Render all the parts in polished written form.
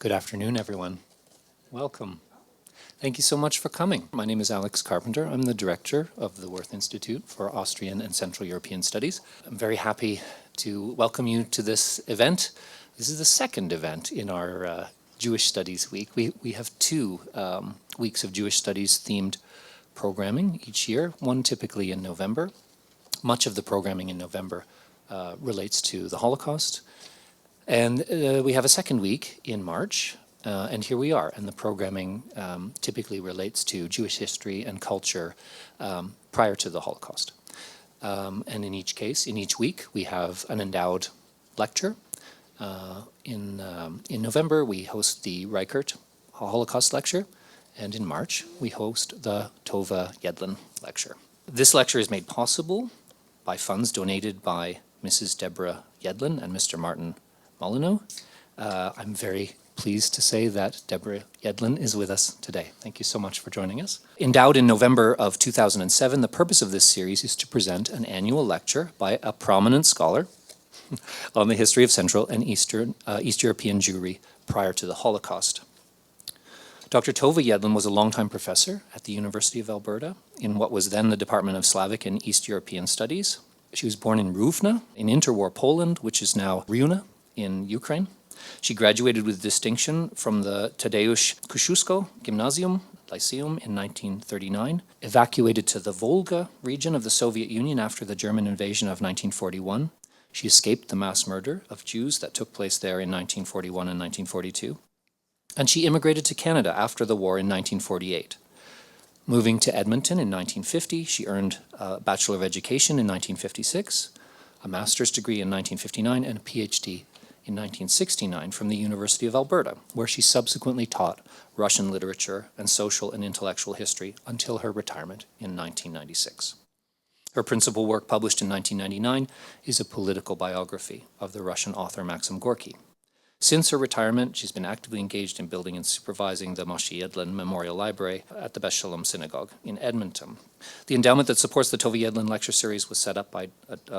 Good afternoon, everyone. Welcome. Thank you so much for coming. My name is Alex Carpenter. I'm the director of the Wirth Institute for Austrian and Central European Studies. I'm very happy to welcome you to this event. This is the second event in our Jewish Studies Week. We have two weeks of Jewish Studies themed programming each year, one typically in November. Much of the programming in November relates to the Holocaust. And we have a second week in March, and here we are. And the programming typically relates to Jewish history and culture prior to the Holocaust. And in each case, in each week, we have an endowed lecture. In November, we host the Reichert Holocaust lecture, and in March, we host the Tova Yedlin lecture. This lecture is made possible by funds donated by Mrs. Deborah Yedlin and Mr. Martin Wodziński. I'm very pleased to say that Deborah Yedlin is with us today. Thank you so much for joining us. Endowed in November of 2007, the purpose of this series is to present an annual lecture by a prominent scholar on the history of Central and East European Jewry prior to the Holocaust. Dr. Tova Yedlin was a longtime professor at the University of Alberta in what was then the Department of Slavic and East European Studies. She was born in Równa, in interwar Poland, which is now Riuna in Ukraine. She graduated with distinction from the Tadeusz Kościuszko Gymnasium, Lyceum in 1939, evacuated to the Volga region of the Soviet Union after the German invasion of 1941. She escaped the mass murder of Jews that took place there in 1941 and 1942. And she immigrated to Canada after the war in 1948. Moving to Edmonton in 1950, she earned a Bachelor of Education in 1956, a master's degree in 1959, and a PhD in 1969 from the University of Alberta, where she subsequently taught Russian literature and social and intellectual history until her retirement in 1996. Her principal work, published in 1999, is a political biography of the Russian author Maxim Gorky. Since her retirement, she's been actively engaged in building and supervising the Moshe Yedlin Memorial Library at the Beth Shalom Synagogue in Edmonton. The endowment that supports the Tova Yedlin lecture series was set up by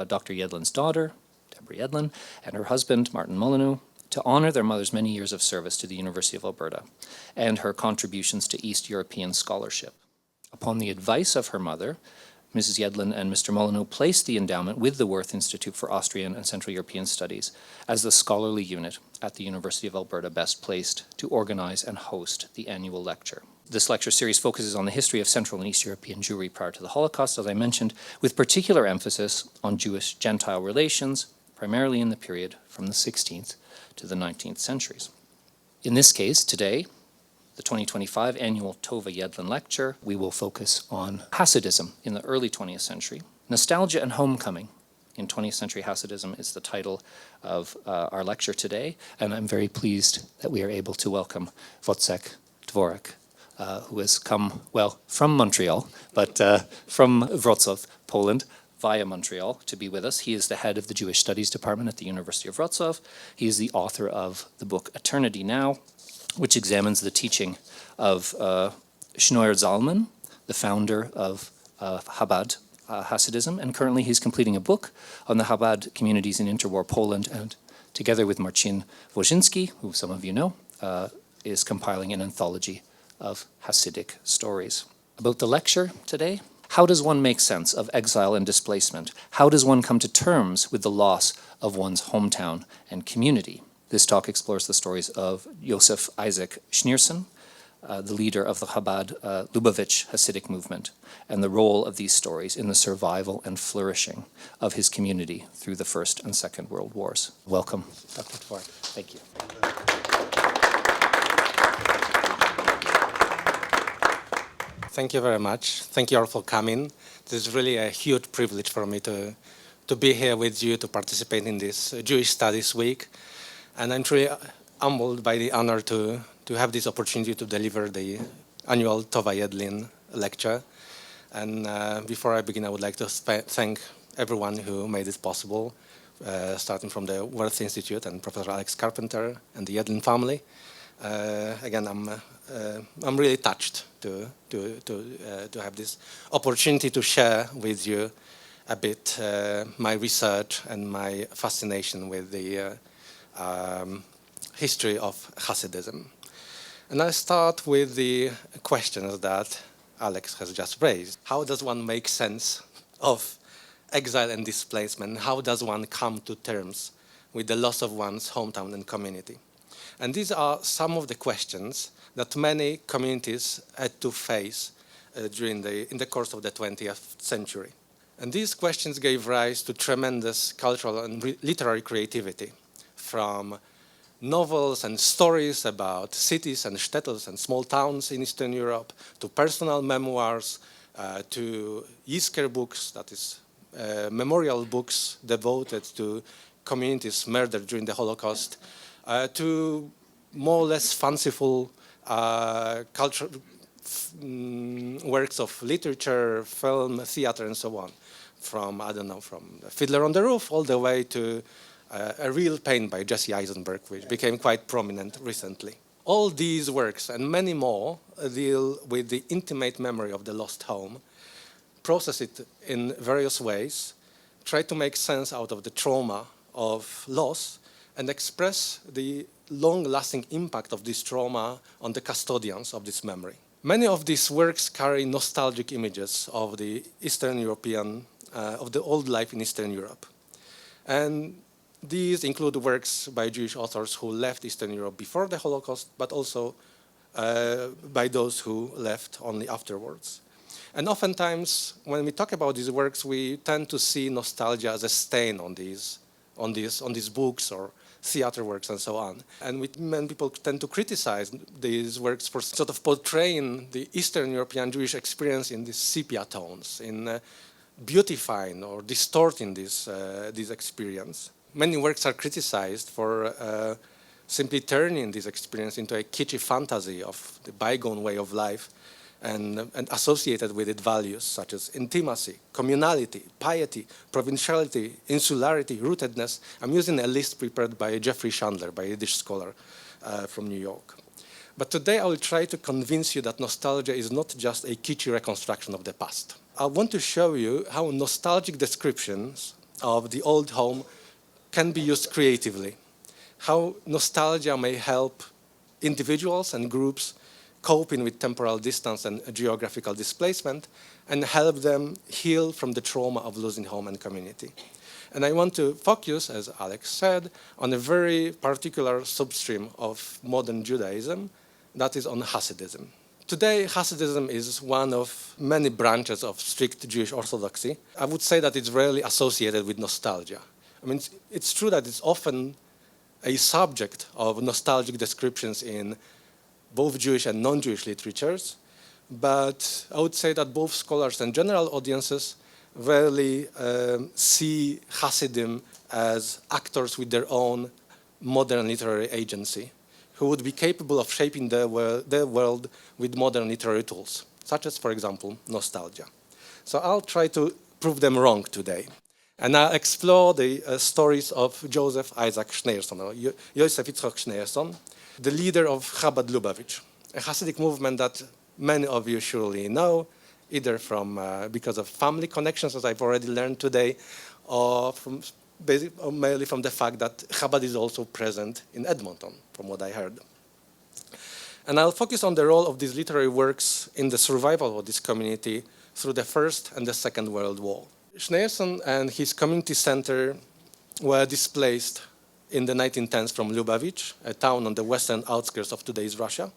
Dr. Yedlin's daughter, Deborah Yedlin, and her husband, Martin Wodziński, to honor their mother's many years of service to the University of Alberta and her contributions to East European scholarship. Upon the advice of her mother, Mrs. Yedlin and Mr. Wodziński placed the endowment with the Wirth Institute for Austrian and Central European Studies as the scholarly unit at the University of Alberta best placed to organize and host the annual lecture. This lecture series focuses on the history of Central and East European Jewry prior to the Holocaust, as I mentioned, with particular emphasis on Jewish-Gentile relations, primarily in the period from the 16th to the 19th centuries. In this case, today, the 2025 annual Tova Yedlin lecture, we will focus on Hasidism in the early 20th century. Nostalgia and Homecoming in 20th Century Hasidism is the title of our lecture today, and I'm very pleased that we are able to welcome Wojciech Tworek, who has come, well, from Montreal, but from Wrocław, Poland, via Montreal to be with us. He is the head of the Jewish Studies Department at the University of Wrocław. He is the author of the book Eternity Now, which examines the teaching of Shneur Zalman, the founder of Chabad Hasidism, and currently he's completing a book on the Chabad communities in interwar Poland, and together with Marcin Wodziński, who some of you know, is compiling an anthology of Hasidic stories. About the lecture today: how does one make sense of exile and displacement? How does one come to terms with the loss of one's hometown and community? This talk explores the stories of Joseph Isaac Schneersohn, the leader of the Chabad-Lubavitch Hasidic movement, and the role of these stories in the survival and flourishing of his community through the First and Second World Wars. Welcome, Dr. Tworek. Thank you. Thank you very much. Thank you all for coming. This is really a huge privilege for me to be here with you, to participate in this Jewish Studies Week. And I'm truly humbled by the honor to have this opportunity to deliver the annual Tova Yedlin lecture. And before I begin, I would like to thank everyone who made it possible, starting from the Wirth Institute and Professor Alex Carpenter and the Yedlin family. Again, I'm really touched to have this opportunity to share with you a bit my research and my fascination with the history of Hasidism. And I'll start with the questions that Alex has just raised. How does one make sense of exile and displacement? How does one come to terms with the loss of one's hometown and community? And these are some of the questions that many communities had to face in the course of the 20th century. And these questions gave rise to tremendous cultural and literary creativity, from novels and stories about cities and shtetls and small towns in Eastern Europe, to personal memoirs, to Yisker books, that is memorial books devoted to communities murdered during the Holocaust, to more or less fanciful cultural works of literature, film, theater, and so on. From, I don't know, from Fiddler on the Roof all the way to A Real Pain by Jesse Eisenberg, which became quite prominent recently. All these works and many more deal with the intimate memory of the lost home, process it in various ways, try to make sense out of the trauma of loss, and express the long-lasting impact of this trauma on the custodians of this memory. Many of these works carry nostalgic images of the Eastern European, of the old life in Eastern Europe. And these include works by Jewish authors who left Eastern Europe before the Holocaust, but also by those who left only afterwards. And oftentimes, when we talk about these works, we tend to see nostalgia as a stain on these books or theater works and so on. And many people tend to criticize these works for sort of portraying the Eastern European Jewish experience in these sepia tones, in beautifying or distorting this experience. Many works are criticized for simply turning this experience into a kitschy fantasy of the bygone way of life, and associated with it values such as intimacy, communality, piety, provinciality, insularity, rootedness. I'm using a list prepared by Jeffrey Chandler, by a Yiddish scholar from New York. But today I will try to convince you that nostalgia is not just a kitschy reconstruction of the past. I want to show you how nostalgic descriptions of the old home can be used creatively, how nostalgia may help individuals and groups coping with temporal distance and geographical displacement, and help them heal from the trauma of losing home and community. And I want to focus, as Alex said, on a very particular substream of modern Judaism, that is on Hasidism. Today, Hasidism is one of many branches of strict Jewish orthodoxy. I would say that it's rarely associated with nostalgia. I mean, it's true that it's often a subject of nostalgic descriptions in both Jewish and non-Jewish literatures, but I would say that both scholars and general audiences rarely see Hasidim as actors with their own modern literary agency, who would be capable of shaping their world with modern literary tools, such as, for example, nostalgia. So I'll try to prove them wrong today. And I'll explore the stories of Joseph Isaac Schneersohn, or Joseph Isaac Schneersohn, the leader of Chabad-Lubavitch, a Hasidic movement that many of you surely know, either from because of family connections, as I've already learned today, or mainly from the fact that Chabad is also present in Edmonton, from what I heard. And I'll focus on the role of these literary works in the survival of this community through the First and the Second World War. Schneersohn and his community center were displaced in the 1910s from Lubavitch, a town on the western outskirts of today's Russia.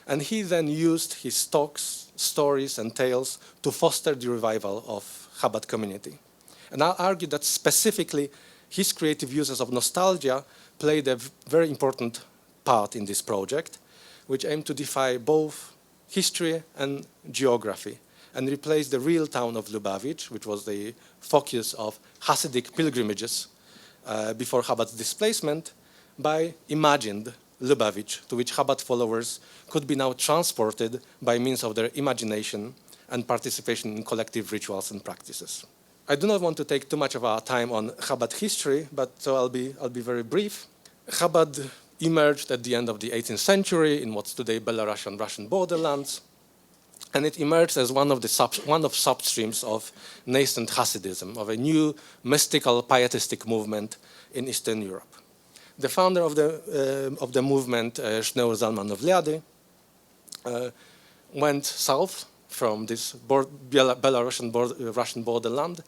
And he then used his talks, stories, and tales to foster the revival of Chabad community. And I'll argue that specifically his creative uses of nostalgia played a very important part in this project, which aimed to defy both history and geography, and replace the real town of Lubavitch, which was the focus of Hasidic pilgrimages before Chabad's displacement, by imagined Lubavitch, to which Chabad followers could be now transported by means of their imagination and participation in collective rituals and practices. I do not want to take too much of our time on Chabad history, but so I'll be very brief. Chabad emerged at the end of the 18th century in what's today Belarusian Russian borderlands, and it emerged as one of substreams of nascent Hasidism, of a new mystical pietistic movement in Eastern Europe. The founder of the movement, Shneur Zalman of Liady, went south from this Belarusian borderland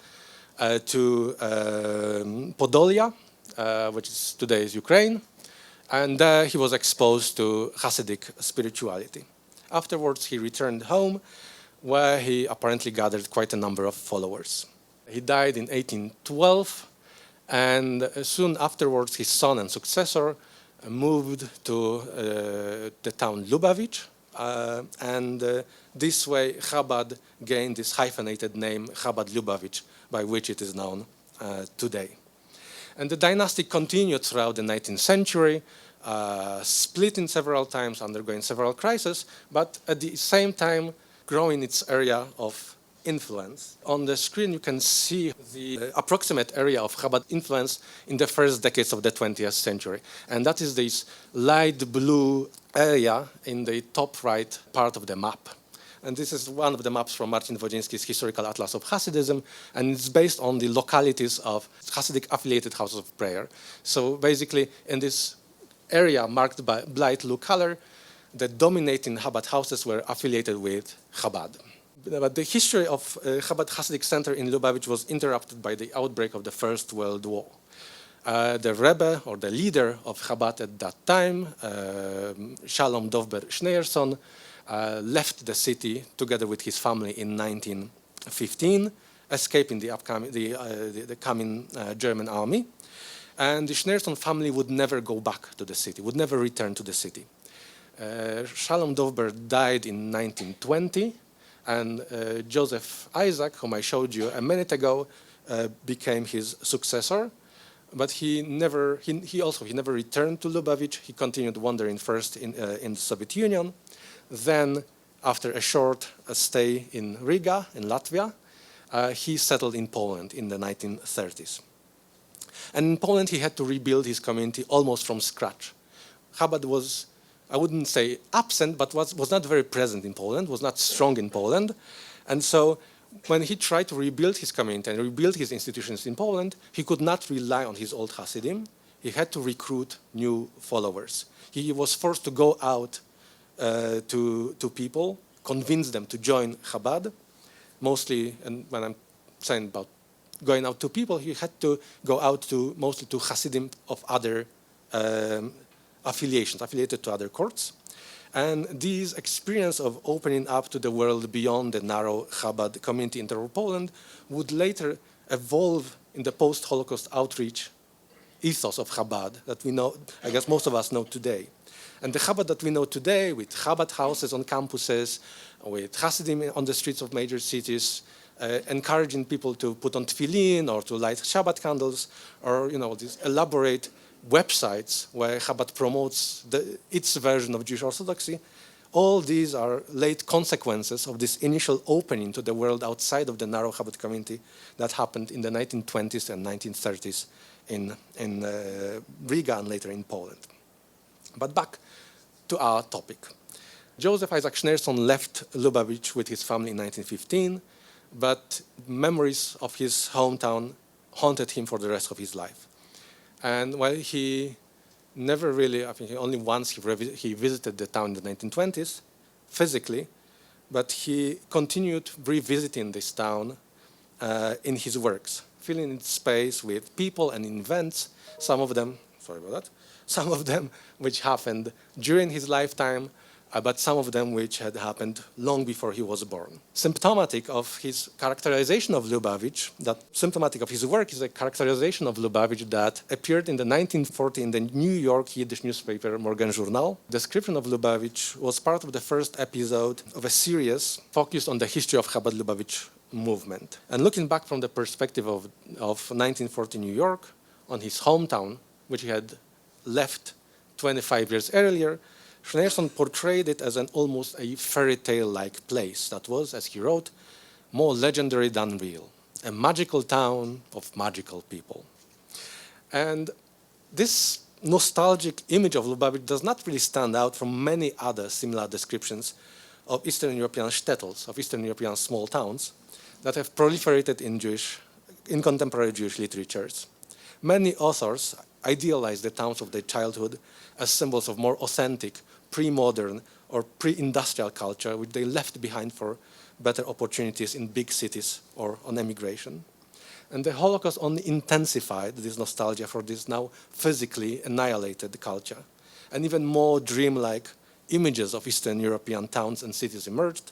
to Podolia, which is today's Ukraine, and there he was exposed to Hasidic spirituality. Afterwards, he returned home, where he apparently gathered quite a number of followers. He died in 1812, and soon afterwards, his son and successor moved to the town Lubavitch, and this way Chabad gained this hyphenated name Chabad-Lubavitch, by which it is known today. And the dynasty continued throughout the 19th century, splitting several times, undergoing several crises, but at the same time growing its area of influence. On the screen you can see the approximate area of Chabad influence in the first decades of the 20th century. And that is this light blue area in the top right part of the map. And this is one of the maps from Marcin Wodziński's Historical Atlas of Hasidism, and it's based on the localities of Hasidic affiliated houses of prayer. So basically, in this area marked by light blue color, the dominating Chabad houses were affiliated with Chabad. But the history of Chabad Hasidic Center in Lubavitch was interrupted by the outbreak of the First World War. The Rebbe, or the leader of Chabad at that time, Shalom Dovber Schneersohn, left the city together with his family in 1915, escaping the coming German army. And the Schneersohn family would never go back to the city, would never return to the city. Shalom Dovber died in 1920, and Joseph Isaac, whom I showed you a minute ago, became his successor. But he never returned to Lubavitch. He continued wandering first in the Soviet Union. Then, after a short stay in Riga, in Latvia, he settled in Poland in the 1930s. And in Poland, he had to rebuild his community almost from scratch. Chabad was, I wouldn't say absent, but was not very present in Poland, was not strong in Poland. And so when he tried to rebuild his community and rebuild his institutions in Poland, he could not rely on his old Hasidim. He had to recruit new followers. He was forced to go out to people, convince them to join Chabad. Mostly, and when I'm saying about going out to people, he had to go out mostly to Hasidim of other affiliated to other courts. And this experience of opening up to the world beyond the narrow Chabad community in Poland would later evolve in the post-Holocaust outreach ethos of Chabad that we know, I guess most of us know today. And the Chabad that we know today, with Chabad houses on campuses, with Hasidim on the streets of major cities, encouraging people to put on tefillin or to light Shabbat candles, or these elaborate websites where Chabad promotes its version of Jewish Orthodoxy, all these are late consequences of this initial opening to the world outside of the narrow Chabad community that happened in the 1920s and 1930s in Riga and later in Poland. But back to our topic. Joseph Isaac Schneersohn left Lubavitch with his family in 1915, but memories of his hometown haunted him for the rest of his life. And while he never really, I think only once he visited the town in the 1920s, physically, but he continued revisiting this town in his works, filling its space with people and events, some of them which happened during his lifetime, but some of them which had happened long before he was born. Symptomatic of his characterization of Lubavitch, symptomatic of his work is a characterization of Lubavitch that appeared in the 1940 in the New York Yiddish newspaper Morgen Journal. Description of Lubavitch was part of the first episode of a series focused on the history of Chabad-Lubavitch movement. And looking back from the perspective of 1940 New York, on his hometown, which he had left 25 years earlier, Schneersohn portrayed it as almost a fairy tale-like place that was, as he wrote, more legendary than real, a magical town of magical people. And this nostalgic image of Lubavitch does not really stand out from many other similar descriptions of Eastern European shtetls, of Eastern European small towns that have proliferated in contemporary Jewish literatures. Many authors idealize the towns of their childhood as symbols of more authentic, pre-modern or pre-industrial culture, which they left behind for better opportunities in big cities or on emigration. And the Holocaust only intensified this nostalgia for this now physically annihilated culture. And even more dreamlike images of Eastern European towns and cities emerged,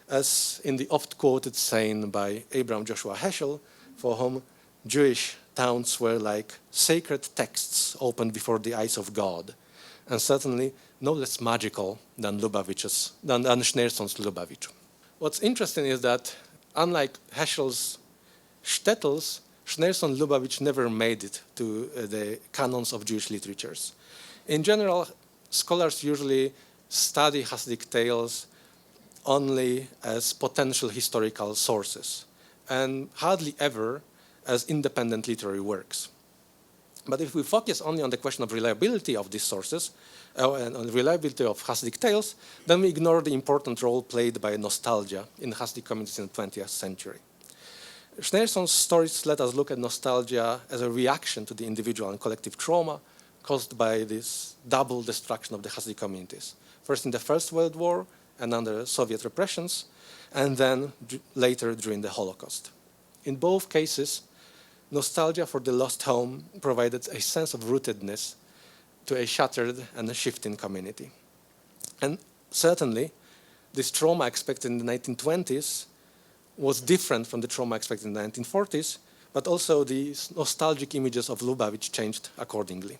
as in the oft-quoted saying by Abraham Joshua Heschel, for whom Jewish towns were like sacred texts opened before the eyes of God, and certainly no less magical than Schneersohn's Lubavitch. What's interesting is that, unlike Heschel's shtetls, Schneersohn Lubavitch never made it to the canons of Jewish literatures. In general, scholars usually study Hasidic tales only as potential historical sources, and hardly ever as independent literary works. But if we focus only on the question of reliability of these sources, and on the reliability of Hasidic tales, then we ignore the important role played by nostalgia in Hasidic communities in the 20th century. Schneersohn's stories let us look at nostalgia as a reaction to the individual and collective trauma caused by this double destruction of the Hasidic communities. First in the First World War and under Soviet repressions, and then later during the Holocaust. In both cases, nostalgia for the lost home provided a sense of rootedness to a shattered and a shifting community. And certainly, this trauma expected in the 1920s was different from the trauma expected in the 1940s, but also these nostalgic images of Lubavitch changed accordingly.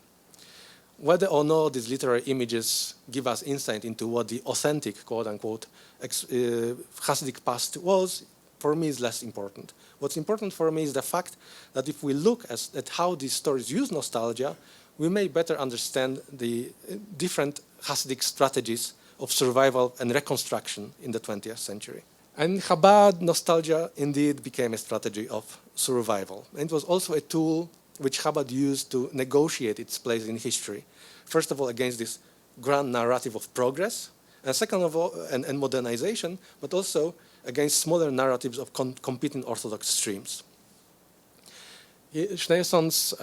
Whether or not these literary images give us insight into what the authentic, quote-unquote, Hasidic past was, for me is less important. What's important for me is the fact that if we look at how these stories use nostalgia, we may better understand the different Hasidic strategies of survival and reconstruction in the 20th century. And Chabad nostalgia indeed became a strategy of survival. And it was also a tool which Chabad used to negotiate its place in history. First of all, against this grand narrative of progress, and second of all, and modernization, but also against smaller narratives of competing Orthodox streams. Schneersohn's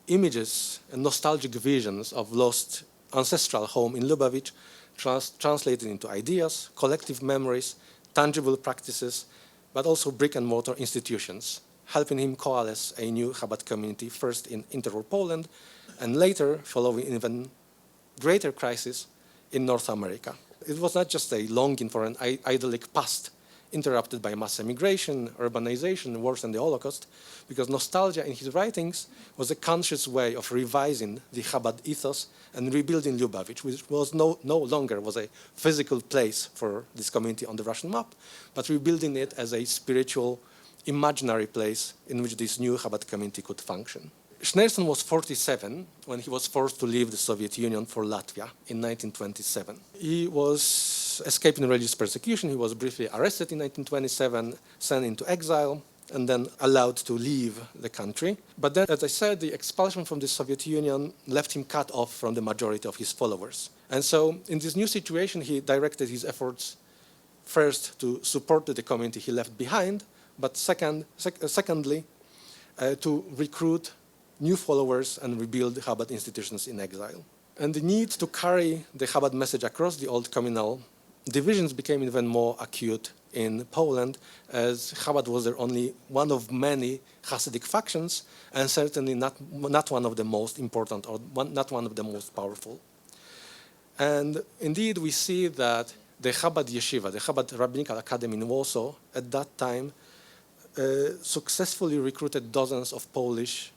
images and nostalgic visions of lost ancestral home in Lubavitch translated into ideas, collective memories, tangible practices, but also brick-and-mortar institutions, helping him coalesce a new Chabad community, first in interwar Poland, and later, following even greater crisis, in North America. It was not just a longing for an idyllic past, interrupted by mass emigration, urbanization, wars, and the Holocaust, because nostalgia in his writings was a conscious way of revising the Chabad ethos and rebuilding Lubavitch, which was no longer was a physical place for this community on the Russian map, but rebuilding it as a spiritual, imaginary place in which this new Chabad community could function. Schneersohn was 47 when he was forced to leave the Soviet Union for Latvia in 1927. He was escaping religious persecution. He was briefly arrested in 1927, sent into exile, and then allowed to leave the country. But then, as I said, the expulsion from the Soviet Union left him cut off from the majority of his followers. And so in this new situation, he directed his efforts first to support the community he left behind, but secondly, to recruit new followers and rebuild Chabad institutions in exile. And the need to carry the Chabad message across the old communal divisions became even more acute in Poland, as Chabad was there only one of many Hasidic factions, and certainly not one of the most important or not one of the most powerful. And indeed, we see that the Chabad Yeshiva, the Chabad Rabbinical Academy in Warsaw, at that time, successfully recruited dozens of Polish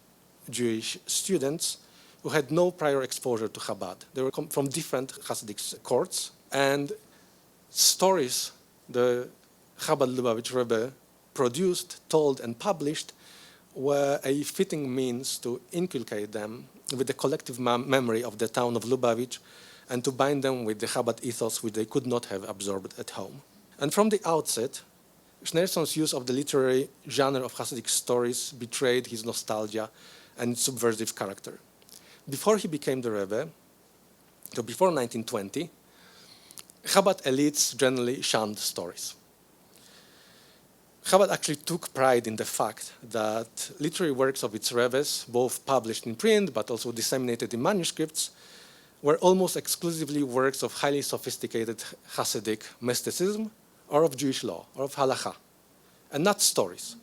Jewish students who had no prior exposure to Chabad. They were from different Hasidic courts, and stories the Chabad-Lubavitch Rebbe produced, told, and published were a fitting means to inculcate them with the collective memory of the town of Lubavitch and to bind them with the Chabad ethos which they could not have absorbed at home. And from the outset, Schneersohn's use of the literary genre of Hasidic stories betrayed his nostalgia and subversive character. Before he became the Rebbe, so before 1920, Chabad elites generally shunned stories. Chabad actually took pride in the fact that literary works of its rebbes, both published in print but also disseminated in manuscripts, were almost exclusively works of highly sophisticated Hasidic mysticism or of Jewish law or of halakha, and not stories.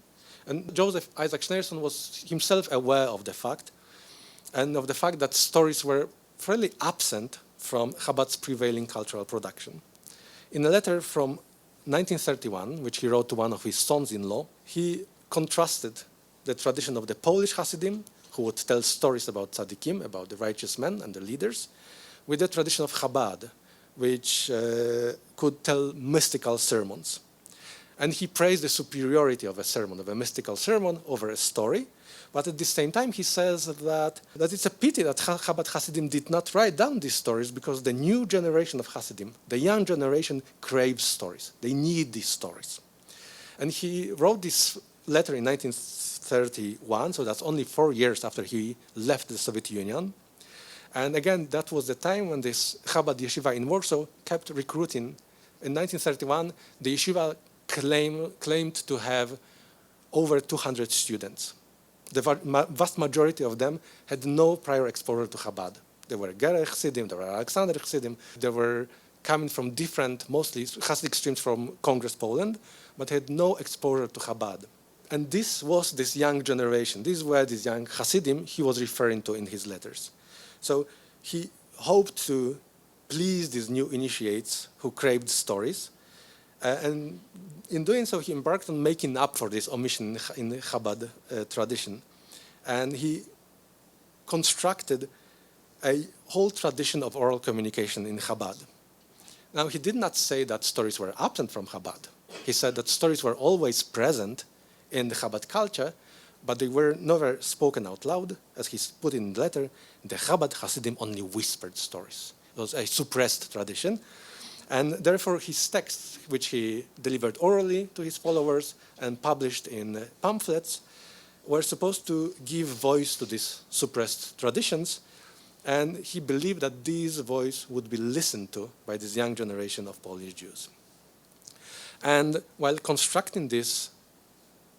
And Joseph Isaac Schneersohn was himself aware of the fact, and of the fact that stories were fairly absent from Chabad's prevailing cultural production. In a letter from 1931, which he wrote to one of his sons-in-law, he contrasted the tradition of the Polish Hasidim, who would tell stories about tzaddikim, about the righteous men and the leaders, with the tradition of Chabad, which could tell mystical sermons. And he praised the superiority of a sermon, of a mystical sermon, over a story. But at the same time, he says that it's a pity that Chabad Hasidim did not write down these stories, because the new generation of Hasidim, the young generation, craves stories. They need these stories. And he wrote this letter in 1931, so that's only 4 years after he left the Soviet Union. And again, that was the time when this Chabad yeshiva in Warsaw kept recruiting. In 1931, the yeshiva claimed to have over 200 students. The vast majority of them had no prior exposure to Chabad. There were Gerech Chassidim, there were Alexander Chassidim, they were coming from different, mostly Hasidic streams from Congress Poland, but had no exposure to Chabad. And this was this young generation. These were these young Hasidim he was referring to in his letters. So he hoped to please these new initiates who craved stories. And in doing so, he embarked on making up for this omission in the Chabad tradition. And he constructed a whole tradition of oral communication in Chabad. Now, he did not say that stories were absent from Chabad. He said that stories were always present in the Chabad culture, but they were never spoken out loud. As he put in the letter, the Chabad Hasidim only whispered stories. It was a suppressed tradition. And therefore, his texts, which he delivered orally to his followers and published in pamphlets, were supposed to give voice to these suppressed traditions. And he believed that these voices would be listened to by this young generation of Polish Jews. And while constructing these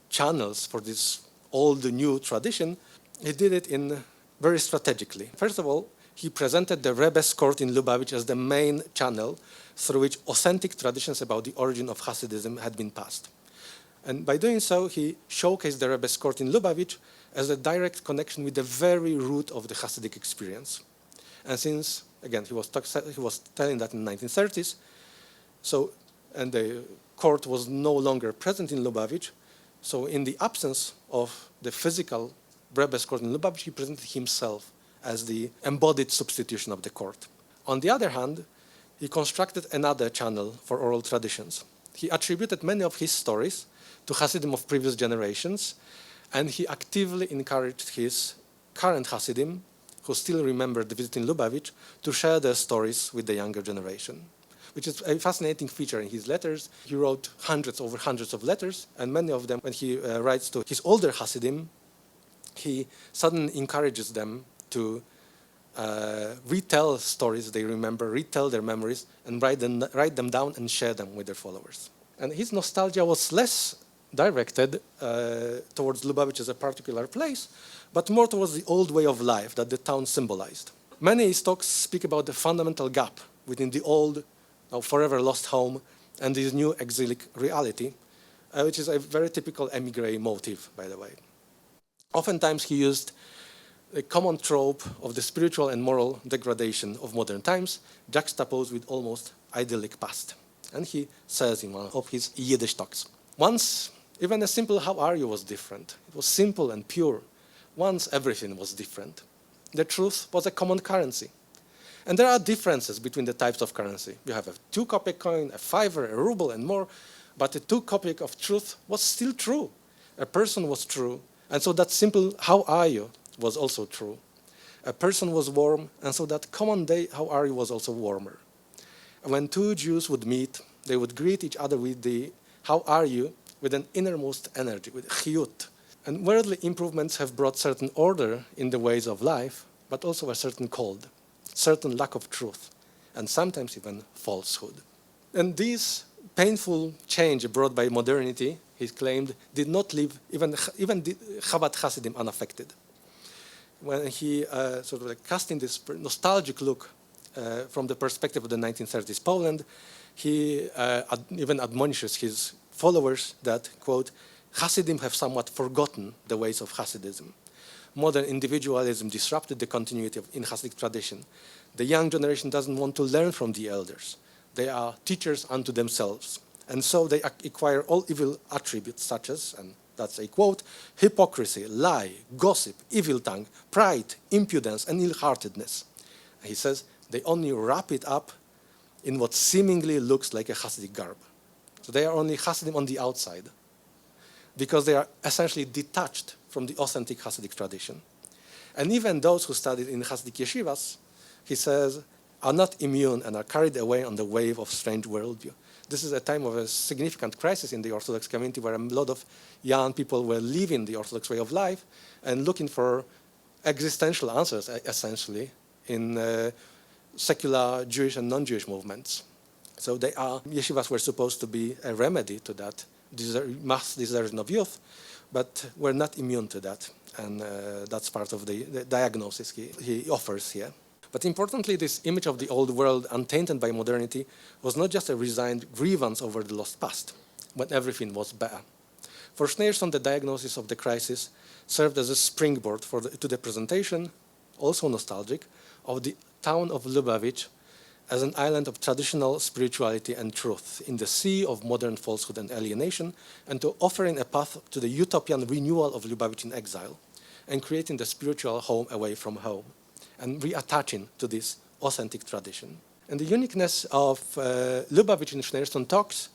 channels for this old new tradition, he did it in very strategically. First of all, he presented the Rebbe's court in Lubavitch as the main channel through which authentic traditions about the origin of Hasidism had been passed. And by doing so, he showcased the Rebbe's court in Lubavitch as a direct connection with the very root of the Hasidic experience. And since, again, he was telling that in the 1930s, and the court was no longer present in Lubavitch, so in the absence of the physical Rebbe's court in Lubavitch, he presented himself as the embodied substitution of the court. On the other hand, he constructed another channel for oral traditions. He attributed many of his stories to Hasidim of previous generations, and he actively encouraged his current Hasidim, who still remembered the visit in Lubavitch, to share their stories with the younger generation, which is a fascinating feature in his letters. He wrote over hundreds of letters, and many of them, when he writes to his older Hasidim, he suddenly encourages them to retell stories they remember, retell their memories, and write them down and share them with their followers. And his nostalgia was less directed towards Lubavitch as a particular place, but more towards the old way of life that the town symbolized. Many his talks speak about the fundamental gap between the old, now forever lost home and this new exilic reality, which is a very typical émigré motif, by the way. Oftentimes he used a common trope of the spiritual and moral degradation of modern times, juxtaposed with almost idyllic past. And he says in one of his Yiddish talks, once, even a simple "how are you" was different. It was simple and pure. Once, everything was different. The truth was a common currency. And there are differences between the types of currency. You have a 2-kopek coin, a fiver, a ruble, and more, but the 2-kopek of truth was still true. A person was true, and so that simple "how are you" was also true. A person was warm, and so that common day "how are you" was also warmer. And when two Jews would meet, they would greet each other with the "how are you" with an innermost energy, with chiyut. And worldly improvements have brought certain order in the ways of life, but also a certain cold, certain lack of truth, and sometimes even falsehood. And this painful change brought by modernity he claimed, did not leave even the Chabad Hasidim unaffected. When he sort of casting this nostalgic look from the perspective of the 1930s Poland, he even admonishes his followers that, quote, Hasidim have somewhat forgotten the ways of Hasidism. Modern individualism disrupted the continuity in Hasidic tradition. The young generation doesn't want to learn from the elders. They are teachers unto themselves. And so they acquire all evil attributes such as, and that's a quote, hypocrisy, lie, gossip, evil tongue, pride, impudence, and ill-heartedness. He says they only wrap it up in what seemingly looks like a Hasidic garb. So they are only Hasidim on the outside because they are essentially detached from the authentic Hasidic tradition. And even those who studied in Hasidic yeshivas, he says, are not immune and are carried away on the wave of strange worldview. This is a time of a significant crisis in the Orthodox community where a lot of young people were leaving the Orthodox way of life and looking for existential answers, essentially, in secular Jewish and non-Jewish movements. So yeshivas were supposed to be a remedy to that mass desertion of youth, but we're not immune to that. And that's part of the diagnosis he offers here. But importantly, this image of the old world untainted by modernity was not just a resigned grievance over the lost past, when everything was bare. For Schneersohn, the diagnosis of the crisis served as a springboard to the presentation, also nostalgic, of the town of Lubavitch as an island of traditional spirituality and truth in the sea of modern falsehood and alienation, and to offering a path to the utopian renewal of Lubavitch in exile and creating the spiritual home away from home, and reattaching to this authentic tradition. And the uniqueness of Lubavitch in Schneersohn talks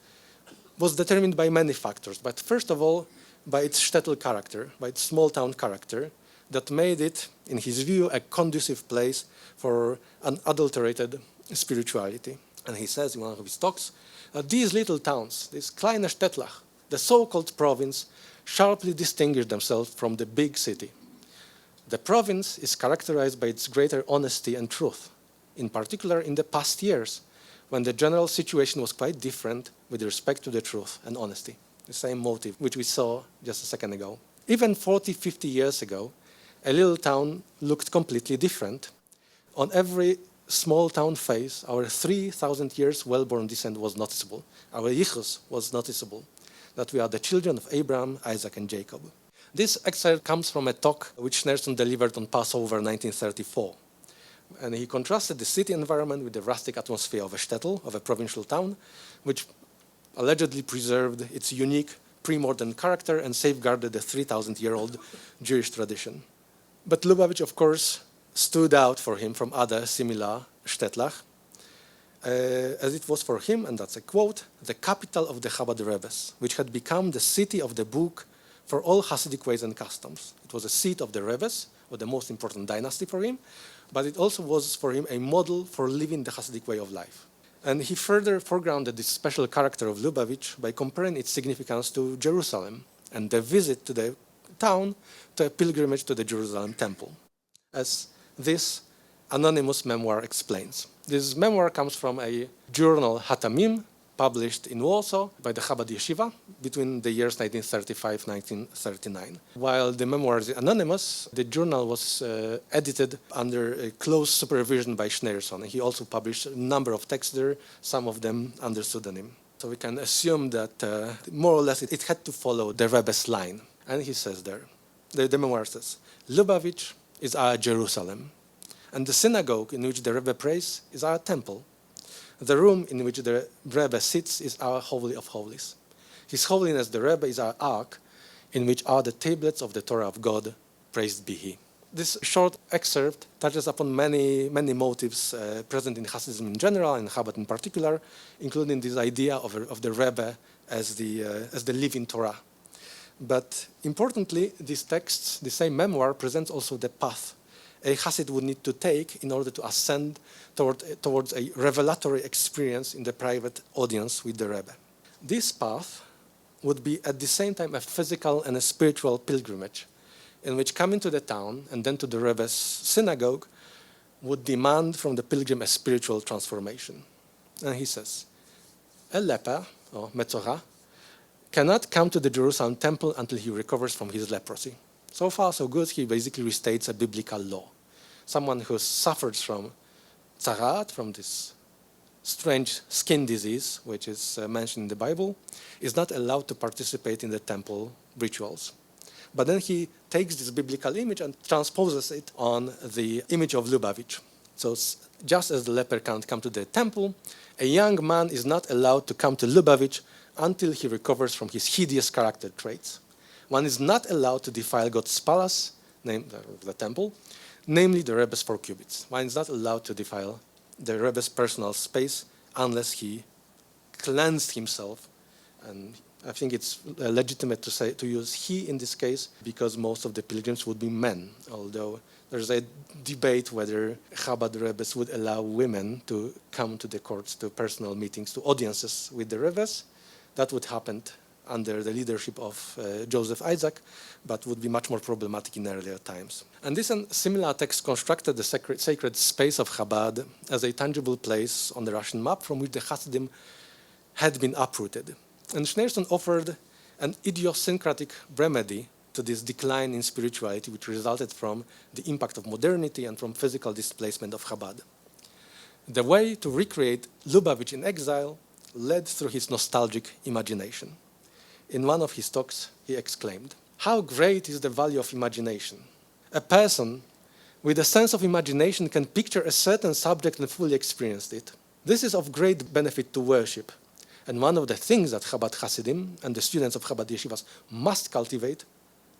was determined by many factors, but first of all, by its shtetl character, by its small town character, that made it, in his view, a conducive place for unadulterated spirituality. And he says in one of his talks, these little towns, these kleine Städtlach, the so-called province, sharply distinguish themselves from the big city. The province is characterized by its greater honesty and truth, in particular in the past years, when the general situation was quite different with respect to the truth and honesty, the same motive which we saw just a second ago. Even 40, 50 years ago, a little town looked completely different. On every small town face, our 3,000 years well-born descent was noticeable. Our yichus was noticeable, that we are the children of Abraham, Isaac, and Jacob. This excerpt comes from a talk which Schneersohn delivered on Passover 1934. And he contrasted the city environment with the rustic atmosphere of a shtetl, of a provincial town, which allegedly preserved its unique pre-modern character and safeguarded the 3,000-year-old Jewish tradition. But Lubavitch, of course, stood out for him from other similar shtettlach, as it was for him, and that's a quote, the capital of the Chabad Rebbes, which had become the city of the book for all Hasidic ways and customs. It was a seat of the Rebbes, or the most important dynasty for him, but it also was for him a model for living the Hasidic way of life. And he further foregrounded this special character of Lubavitch by comparing its significance to Jerusalem and the visit to the town to a pilgrimage to the Jerusalem temple, as this anonymous memoir explains. This memoir comes from a journal, Hatamim, published in Warsaw by the Chabad Yeshiva between the years 1935-1939. While the memoir is anonymous, the journal was edited under a close supervision by Schneersohn. He also published a number of texts there, some of them under pseudonym. So we can assume that more or less it had to follow the Rebbe's line. And he says there, the memoir says, Lubavitch is our Jerusalem, and the synagogue in which the Rebbe prays is our temple. The room in which the Rebbe sits is our Holy of Holies. His Holiness the Rebbe is our ark, in which are the tablets of the Torah of God, praised be He. This short excerpt touches upon many motives present in Hasidism in general and Chabad in particular, including this idea of the Rebbe as the living Torah. But importantly, these texts, the same memoir, presents also the path a Hasid would need to take in order to ascend towards a revelatory experience in the private audience with the Rebbe. This path would be at the same time a physical and a spiritual pilgrimage, in which coming to the town and then to the Rebbe's synagogue would demand from the pilgrim a spiritual transformation. And he says, a leper, or metzora, cannot come to the Jerusalem temple until he recovers from his leprosy. So far, so good. He basically restates a biblical law. Someone who suffers from tzarat, from this strange skin disease, which is mentioned in the Bible, is not allowed to participate in the temple rituals. But then he takes this biblical image and transposes it on the image of Lubavitch. So just as the leper can't come to the temple, a young man is not allowed to come to Lubavitch until he recovers from his hideous character traits. One is not allowed to defile God's palace, the temple, namely the Rebbe's 4 cubits. One is not allowed to defile the Rebbe's personal space unless he cleansed himself. And I think it's legitimate to use he in this case because most of the pilgrims would be men, although there's a debate whether Chabad Rebbes would allow women to come to the courts, to personal meetings, to audiences with the Rebbes. That would happen under the leadership of Joseph Isaac, but would be much more problematic in earlier times. And this and similar texts constructed the sacred space of Chabad as a tangible place on the Russian map from which the Hasidim had been uprooted. And Schneersohn offered an idiosyncratic remedy to this decline in spirituality which resulted from the impact of modernity and from physical displacement of Chabad. The way to recreate Lubavitch in exile led through his nostalgic imagination. In one of his talks, he exclaimed, "How great is the value of imagination! A person with a sense of imagination can picture a certain subject and fully experience it. This is of great benefit to worship. And one of the things that Chabad Hasidim and the students of Chabad yeshivas must cultivate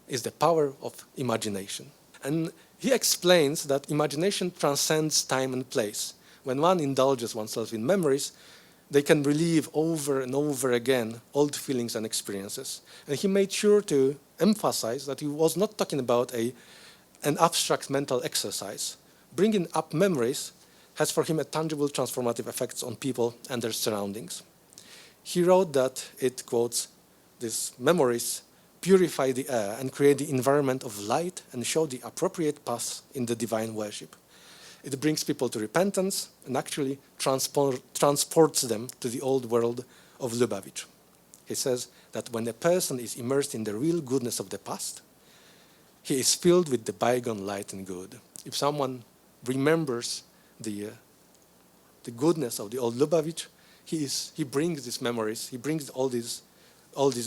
is the power of imagination." And he explains that imagination transcends time and place. When one indulges oneself in memories, they can relive over and over again old feelings and experiences. And he made sure to emphasize that he was not talking about an abstract mental exercise. Bringing up memories has for him a tangible transformative effects on people and their surroundings. He wrote that it, quotes, "These memories purify the air and create the environment of light and show the appropriate path in the divine worship. It brings people to repentance and actually transports them to the old world of Lubavitch." He says that when a person is immersed in the real goodness of the past, he is filled with the bygone light and good. If someone remembers the goodness of the old Lubavitch, he brings these memories, he brings all this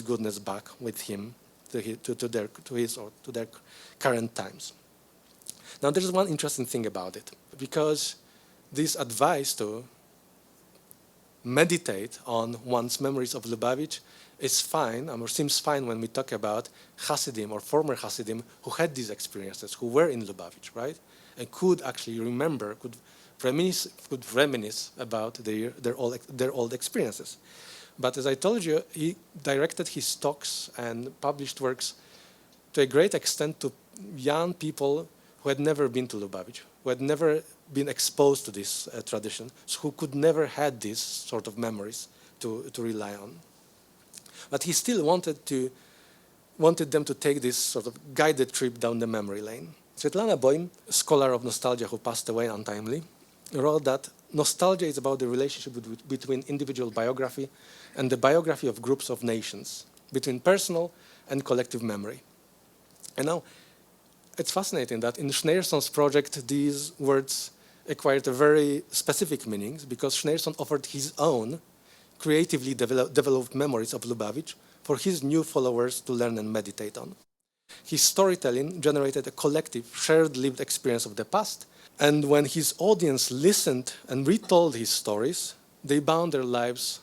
goodness back with him to their current times. Now, there's one interesting thing about it, because this advice to meditate on one's memories of Lubavitch is fine, or seems fine when we talk about Hasidim or former Hasidim who had these experiences, who were in Lubavitch, right? And could actually remember, could reminisce about their old experiences. But as I told you, he directed his talks and published works to a great extent to young people who had never been to Lubavitch, who had never been exposed to this tradition, so who could never had these sort of memories to rely on. But he still wanted them to take this sort of guided trip down the memory lane. Svetlana Boym, a scholar of nostalgia who passed away untimely, wrote that nostalgia is about the relationship between individual biography and the biography of groups of nations, between personal and collective memory. And now, it's fascinating that in Schneersohn's project, these words acquired a very specific meanings because Schneersohn offered his own creatively developed memories of Lubavitch for his new followers to learn and meditate on. His storytelling generated a collective, shared lived experience of the past, and when his audience listened and retold his stories, they bound their lives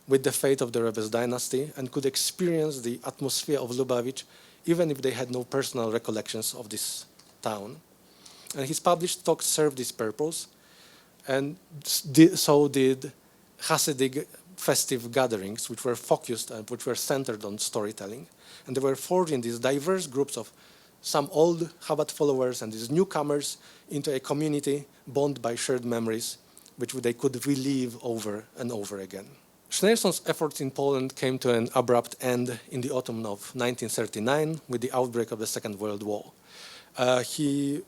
with the fate of the Rebbe's dynasty and could experience the atmosphere of Lubavitch even if they had no personal recollections of this town. And his published talks served this purpose, and so did Hasidic festive gatherings, which were focused and which were centered on storytelling. And they were forged in these diverse groups of some old Chabad followers and these newcomers into a community bound by shared memories, which they could relive over and over again. Schneersohn's efforts in Poland came to an abrupt end in the autumn of 1939 with the outbreak of the Second World War. He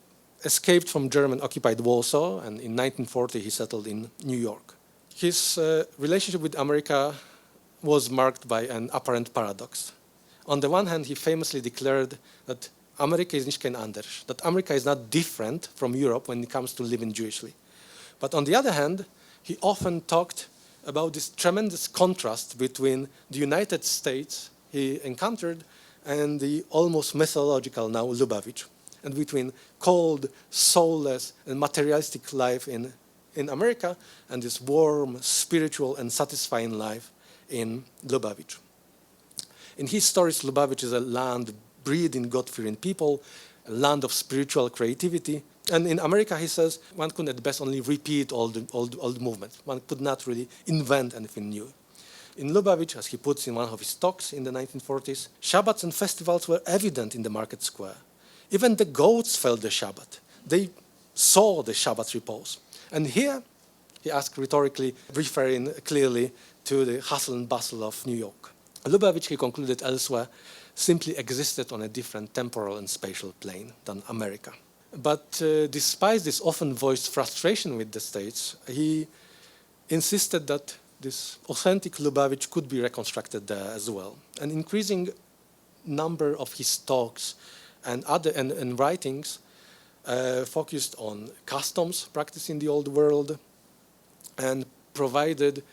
escaped from German-occupied Warsaw, and in 1940 he settled in New York. His relationship with America was marked by an apparent paradox. On the one hand, he famously declared that Amerika ist nicht kein anders, that America is not different from Europe when it comes to living Jewishly. But on the other hand, he often talked about this tremendous contrast between the United States he encountered and the almost mythological now Lubavitch, and between cold, soulless, and materialistic life in America and this warm, spiritual, and satisfying life in Lubavitch. In his stories, Lubavitch is a land breeding God-fearing people, a land of spiritual creativity. And in America, he says, one could at best only repeat all the movements. One could not really invent anything new. In Lubavitch, as he puts in one of his talks in the 1940s, Shabbats and festivals were evident in the market square. Even the goats felt the Shabbat. They saw the Shabbat repose. And here, he asked rhetorically, referring clearly to the hustle and bustle of New York. Lubavitch, he concluded elsewhere, simply existed on a different temporal and spatial plane than America. But despite this often voiced frustration with the States, he insisted that this authentic Lubavitch could be reconstructed there as well. An increasing number of his talks and writings focused on customs practiced in the old world and provided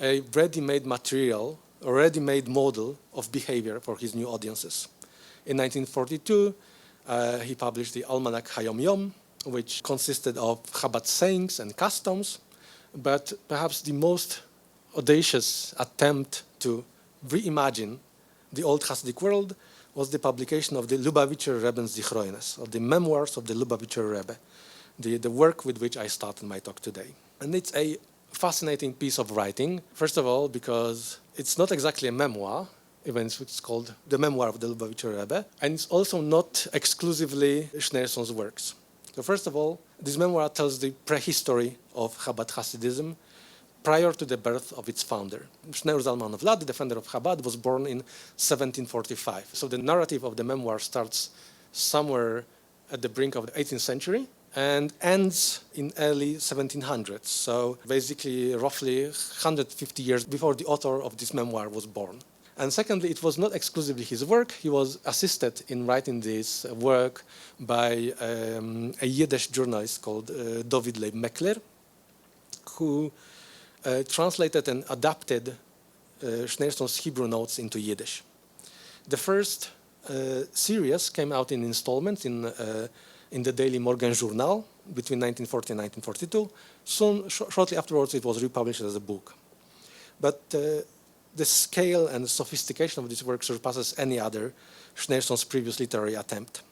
a ready-made material, a ready-made model of behavior for his new audiences. In 1942, he published the Almanac Hayom Yom, which consisted of Chabad sayings and customs, but perhaps the most audacious attempt to reimagine the old Hasidic world was the publication of the Lubavitcher Rebbe's Zichroines, or the memoirs of the Lubavitcher Rebbe, the work with which I started my talk today. And it's a fascinating piece of writing, first of all, because it's not exactly a memoir, even it's called the Memoir of the Lubavitcher Rebbe, and it's also not exclusively Schneersohn's works. So first of all, this memoir tells the prehistory of Chabad Hasidism prior to the birth of its founder. Shneur Zalman of Liady, the founder of Chabad, was born in 1745. So the narrative of the memoir starts somewhere at the brink of the 18th century and ends in early 1700s. So basically, roughly 150 years before the author of this memoir was born. And secondly, it was not exclusively his work. He was assisted in writing this work by a Yiddish journalist called David Leib Meckler, who translated and adapted Schneersohn's Hebrew notes into Yiddish. The first series came out in installments in the Daily Morgen Journal between 1940 and 1942. Shortly afterwards, it was republished as a book. But the scale and sophistication of this work surpasses any other Schneersohn's previous literary attempt.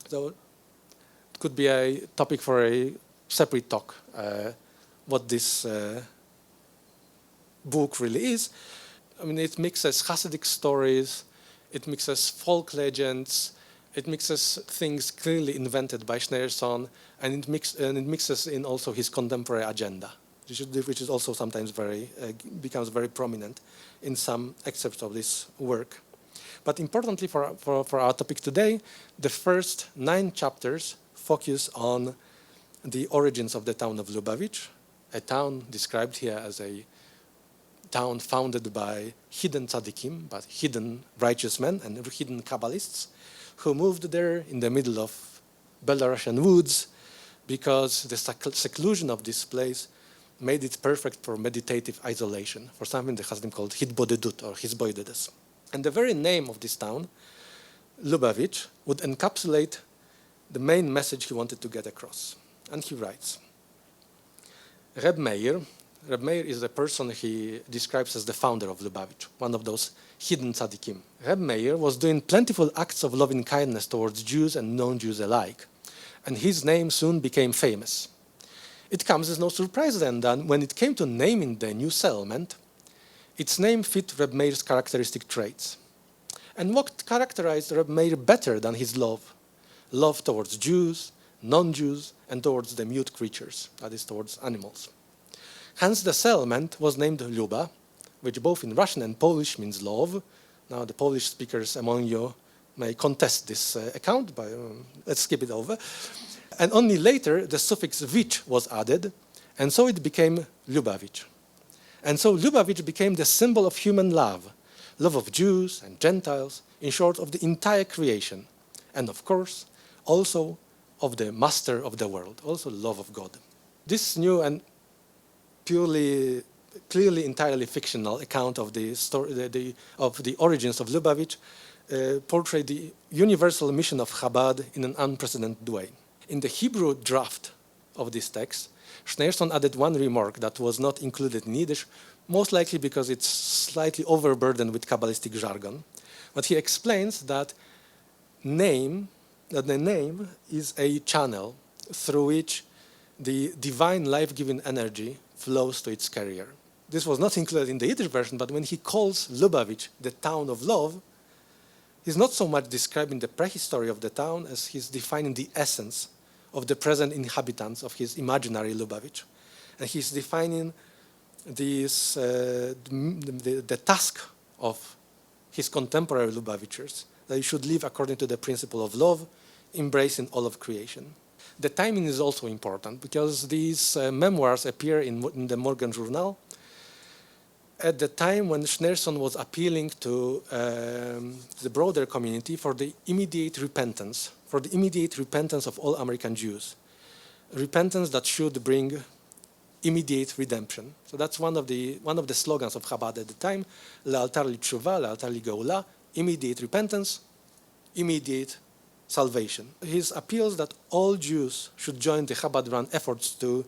So it could be a topic for a separate talk, what this book really is. I mean, it mixes Hasidic stories, it mixes folk legends, it mixes things clearly invented by Schneersohn, and it mixes in also his contemporary agenda, which is also sometimes becomes very prominent in some excerpts of this work. But importantly for our topic today, the first 9 chapters focus on the origins of the town of Lubavitch, a town described here as a town founded by hidden tzaddikim, but hidden righteous men and hidden Kabbalists, who moved there in the middle of Belarusian woods because the seclusion of this place made it perfect for meditative isolation, for something the Hasidim called hitbodedut or hisboidedes. And the very name of this town, Lubavitch, would encapsulate the main message he wanted to get across. And he writes, Reb Meir is the person he describes as the founder of Lubavitch, one of those hidden tzaddikim. Reb Meir was doing plentiful acts of loving kindness towards Jews and non-Jews alike, and his name soon became famous. It comes as no surprise then that when it came to naming the new settlement, its name fit Reb Meir's characteristic traits. And what characterized Reb Meir better than his love? Love towards Jews, non-Jews, and towards the mute creatures, that is, towards animals. Hence the settlement was named Luba, which both in Russian and Polish means love. Now the Polish speakers among you may contest this account, but let's skip it over. And only later the suffix vich was added, and so it became Lubavitch. And so Lubavitch became the symbol of human love, love of Jews and Gentiles, in short, of the entire creation. And of course, also of the master of the world, also love of God. This new and clearly entirely fictional account of the story, of the origins of Lubavitch portrayed the universal mission of Chabad in an unprecedented way. In the Hebrew draft of this text, Schneersohn added one remark that was not included in Yiddish, most likely because it's slightly overburdened with Kabbalistic jargon. But he explains that the name is a channel through which the divine life-giving energy flows to its carrier. This was not included in the Yiddish version, but when he calls Lubavitch the town of love, he's not so much describing the prehistory of the town as he's defining the essence of the present inhabitants of his imaginary Lubavitch. And he's defining this, the task of his contemporary Lubavitchers, that he should live according to the principle of love, embracing all of creation. The timing is also important because these memoirs appear in the Morgan Journal at the time when Schneersohn was appealing to the broader community for the immediate repentance, of all American Jews. Repentance that should bring immediate redemption. So that's one of the slogans of Chabad at the time, Le'altar L'tshuva, Le'altar L'geula, immediate repentance, immediate salvation. His appeals that all Jews should join the Chabad-run efforts to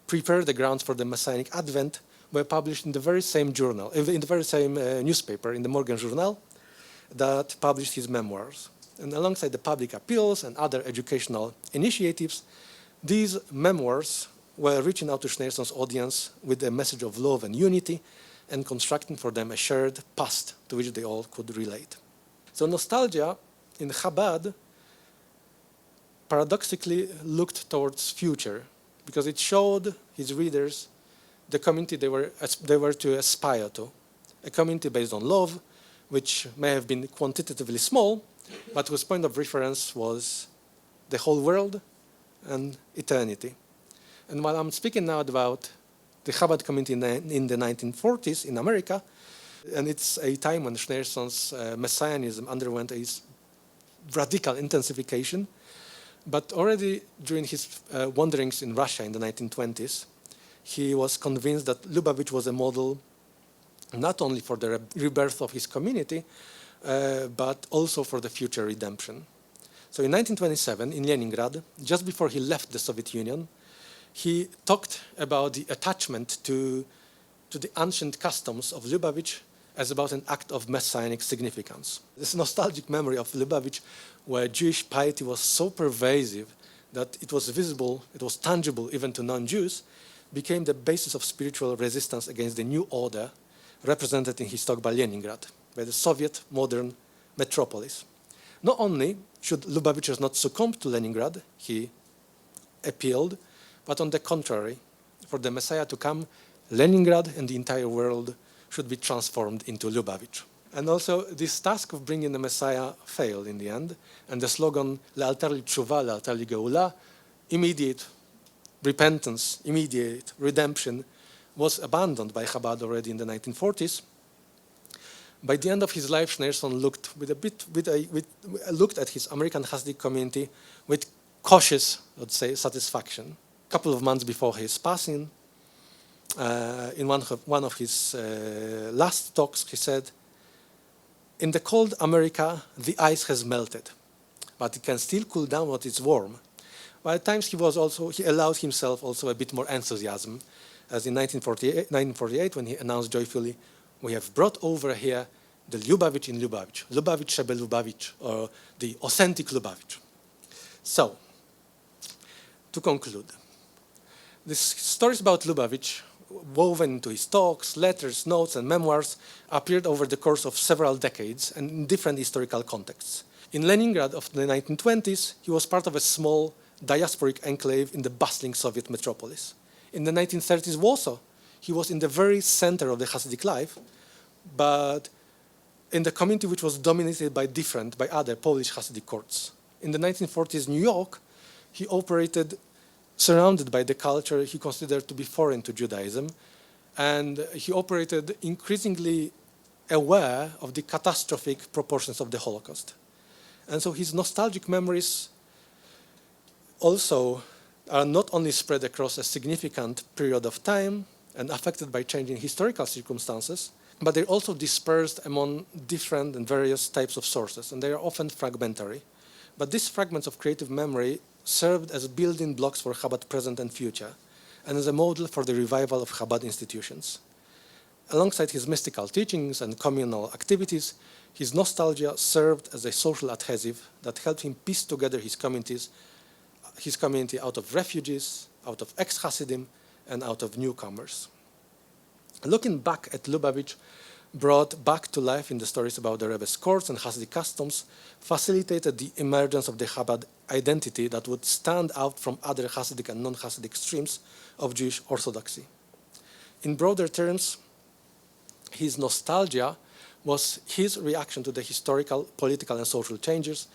prepare the grounds for the Messianic Advent were published in the very same journal, in the very same newspaper, in the Morgan Journal, that published his memoirs. And alongside the public appeals and other educational initiatives, these memoirs were reaching out to Schneersohn's audience with a message of love and unity and constructing for them a shared past to which they all could relate. So nostalgia in Chabad paradoxically looked towards future because it showed his readers the community they were to aspire to, a community based on love, which may have been quantitatively small, but whose point of reference was the whole world and eternity. And while I'm speaking now about the Chabad community in the 1940s in America, and it's a time when Schneersohn's messianism underwent a radical intensification, but already during his wanderings in Russia in the 1920s, he was convinced that Lubavitch was a model not only for the rebirth of his community, but also for the future redemption. So in 1927, in Leningrad, just before he left the Soviet Union, he talked about the attachment to the ancient customs of Lubavitch as about an act of messianic significance. This nostalgic memory of Lubavitch, where Jewish piety was so pervasive that it was visible, it was tangible even to non-Jews, became the basis of spiritual resistance against the new order represented in his talk by Leningrad, by the Soviet modern metropolis. Not only should Lubavitchers not succumb to Leningrad, he appealed, but on the contrary, for the Messiah to come, Leningrad and the entire world should be transformed into Lubavitch. And also, this task of bringing the Messiah failed in the end, and the slogan, Le'altar L'tshuva, Le'altar L'geula, immediate repentance, immediate redemption, was abandoned by Chabad already in the 1940s. By the end of his life, Schneersohn looked at his American Hasidic community with cautious, let's say, satisfaction. A couple of months before his passing, in one of his last talks, he said, "In the cold America, the ice has melted, but it can still cool down when it's warm." But at times he allowed himself also a bit more enthusiasm, as in 1948 when he announced joyfully, "We have brought over here the Lubavitch in Lubavitch, Lubavitch Shebe Lubavitch, or the authentic Lubavitch." So, to conclude, these stories about Lubavitch, woven into his talks, letters, notes, and memoirs, appeared over the course of several decades and in different historical contexts. In Leningrad of the 1920s, he was part of a small diasporic enclave in the bustling Soviet metropolis. In the 1930s, Warsaw, he was in the very center of the Hasidic life, but in the community which was dominated by other Polish Hasidic courts. In the 1940s, New York, he operated surrounded by the culture he considered to be foreign to Judaism, And he operated increasingly aware of the catastrophic proportions of the Holocaust. And so his nostalgic memories also are not only spread across a significant period of time and affected by changing historical circumstances, but they're also dispersed among different and various types of sources, and they are often fragmentary. But these fragments of creative memory served as building blocks for Chabad present and future, and as a model for the revival of Chabad institutions. Alongside his mystical teachings and communal activities, his nostalgia served as a social adhesive that helped him piece together his community out of refugees, out of ex-Hasidim, and out of newcomers. Looking back at Lubavitch, brought back to life in the stories about the Rebbe's courts and Hasidic customs, facilitated the emergence of the Chabad identity that would stand out from other Hasidic and non-Hasidic streams of Jewish orthodoxy. In broader terms, his nostalgia was his reaction to the historical, political, and social changes,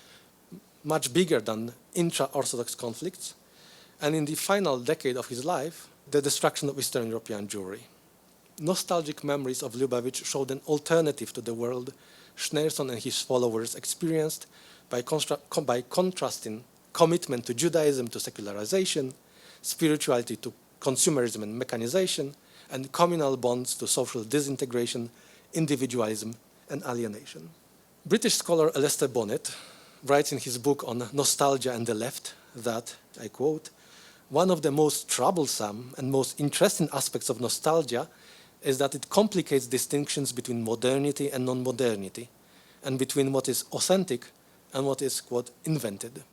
much bigger than intra-Orthodox conflicts, and in the final decade of his life, the destruction of Eastern European Jewry. Nostalgic memories of Lubavitch showed an alternative to the world Schneersohn and his followers experienced by contrasting commitment to Judaism to secularization, spirituality to consumerism and mechanization, and communal bonds to social disintegration, individualism, and alienation. British scholar Alistair Bonnet writes in his book on Nostalgia and the Left that, I quote, "One of the most troublesome and most interesting aspects of nostalgia is that it complicates distinctions between modernity and non-modernity, and between what is authentic and what is, quote, invented."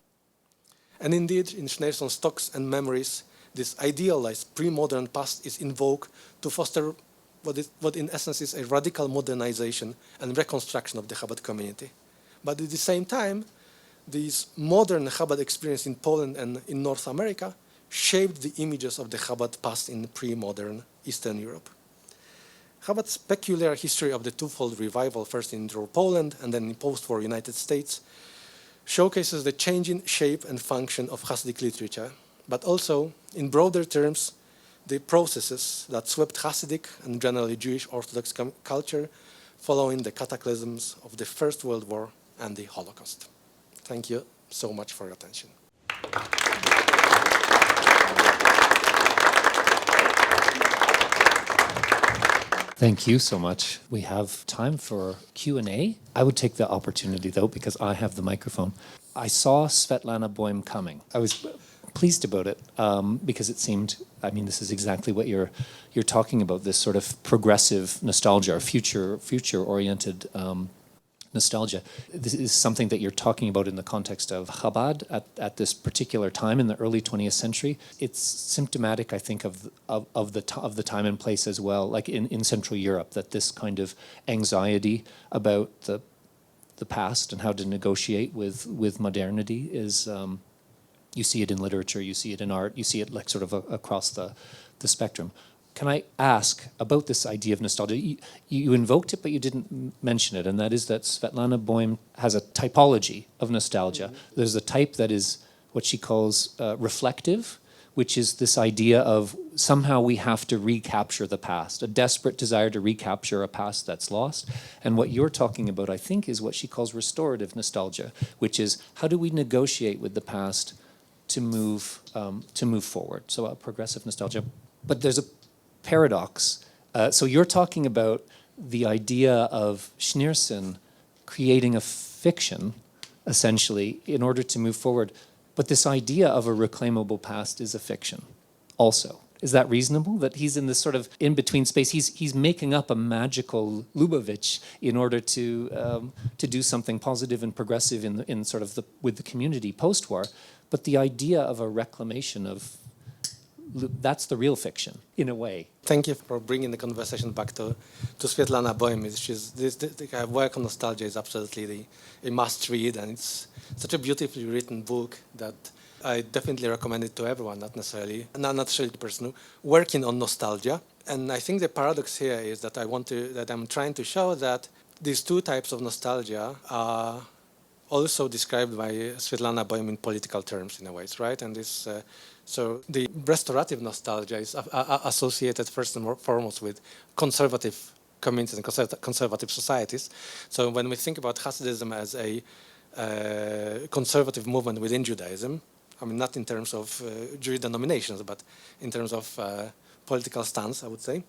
And indeed, in Schneersohn's talks and memories, this idealized pre-modern past is invoked to foster what in essence is a radical modernization and reconstruction of the Chabad community. But at the same time, this modern Chabad experience in Poland and in North America shaped the images of the Chabad past in pre-modern Eastern Europe. Chabad's peculiar history of the twofold revival, first in Poland and then in post-war United States, showcases the changing shape and function of Hasidic literature, but also, in broader terms, the processes that swept Hasidic and generally Jewish Orthodox culture following the cataclysms of the First World War and the Holocaust. Thank you so much for your attention. Thank you so much. We have time for Q&A. I would take the opportunity, though, because I have the microphone. I saw Svetlana Boym coming. I was pleased about it because it seemed, I mean, this is exactly what you're talking about, this sort of progressive nostalgia or future-oriented nostalgia. This is something that you're talking about in the context of Chabad at this particular time in the early 20th century. It's symptomatic, I think, of the time and place as well, like in Central Europe, that this kind of anxiety about the past and how to negotiate with modernity is, you see it in literature, you see it in art, you see it like sort of across the spectrum. Can I ask about this idea of nostalgia? You invoked it, but you didn't mention it, and that is that Svetlana Boym has a typology of nostalgia. There's a type that is what she calls reflective, which is this idea of somehow we have to recapture the past, a desperate desire to recapture a past that's lost. And what you're talking about, I think, is what she calls restorative nostalgia, which is how do we negotiate with the past to move forward? So a progressive nostalgia. But there's a paradox. So you're talking about the idea of Schneersohn creating a fiction, essentially, in order to move forward. But this idea of a reclaimable past is a fiction also. Is that reasonable? That he's in this sort of in-between space. He's making up a magical Lubavitch in order to do something positive and progressive in sort of with the community post-war. But the idea of a reclamation of that's the real fiction, in a way. Thank you for bringing the conversation back to Svetlana Boym. Her work on nostalgia is absolutely a must-read, and it's such a beautifully written book that I definitely recommend it to everyone, not necessarily the person working on nostalgia. And I think the paradox here is that I'm trying to show that these two types of nostalgia are also described by Svetlana Boym in political terms in a way, right? And this, so the restorative nostalgia is associated first and foremost with conservative communities and conservative societies. So when we think about Hasidism as a conservative movement within Judaism, I mean, not in terms of Jewish denominations, but in terms of political stance, I would say,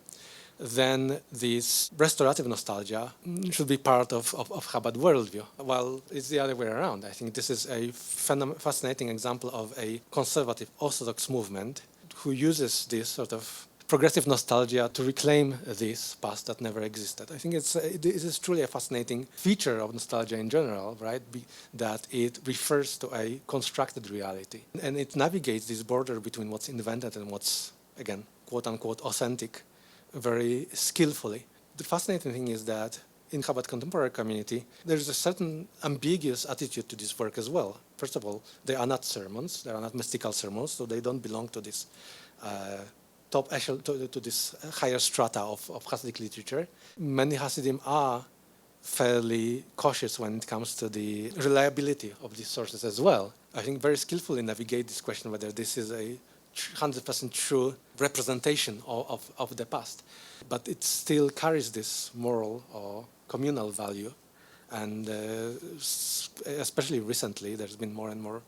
then this restorative nostalgia should be part of Chabad worldview. Well, it's the other way around. I think this is a fascinating example of a conservative Orthodox movement who uses this sort of progressive nostalgia to reclaim this past that never existed. I think it is truly a fascinating feature of nostalgia in general, right? That it refers to a constructed reality. And it navigates this border between what's invented and what's, again, quote-unquote, authentic very skillfully. The fascinating thing is that in Chabad contemporary community, there's a certain ambiguous attitude to this work as well. First of all, they are not sermons, they are not mystical sermons, so they don't belong to this top echelon, to this higher strata of Hasidic literature. Many Hasidim are fairly cautious when it comes to the reliability of these sources as well. I think very skillfully navigate this question whether this is a 100% true representation of the past. But it still carries this moral or communal value. And especially recently, there's been more and more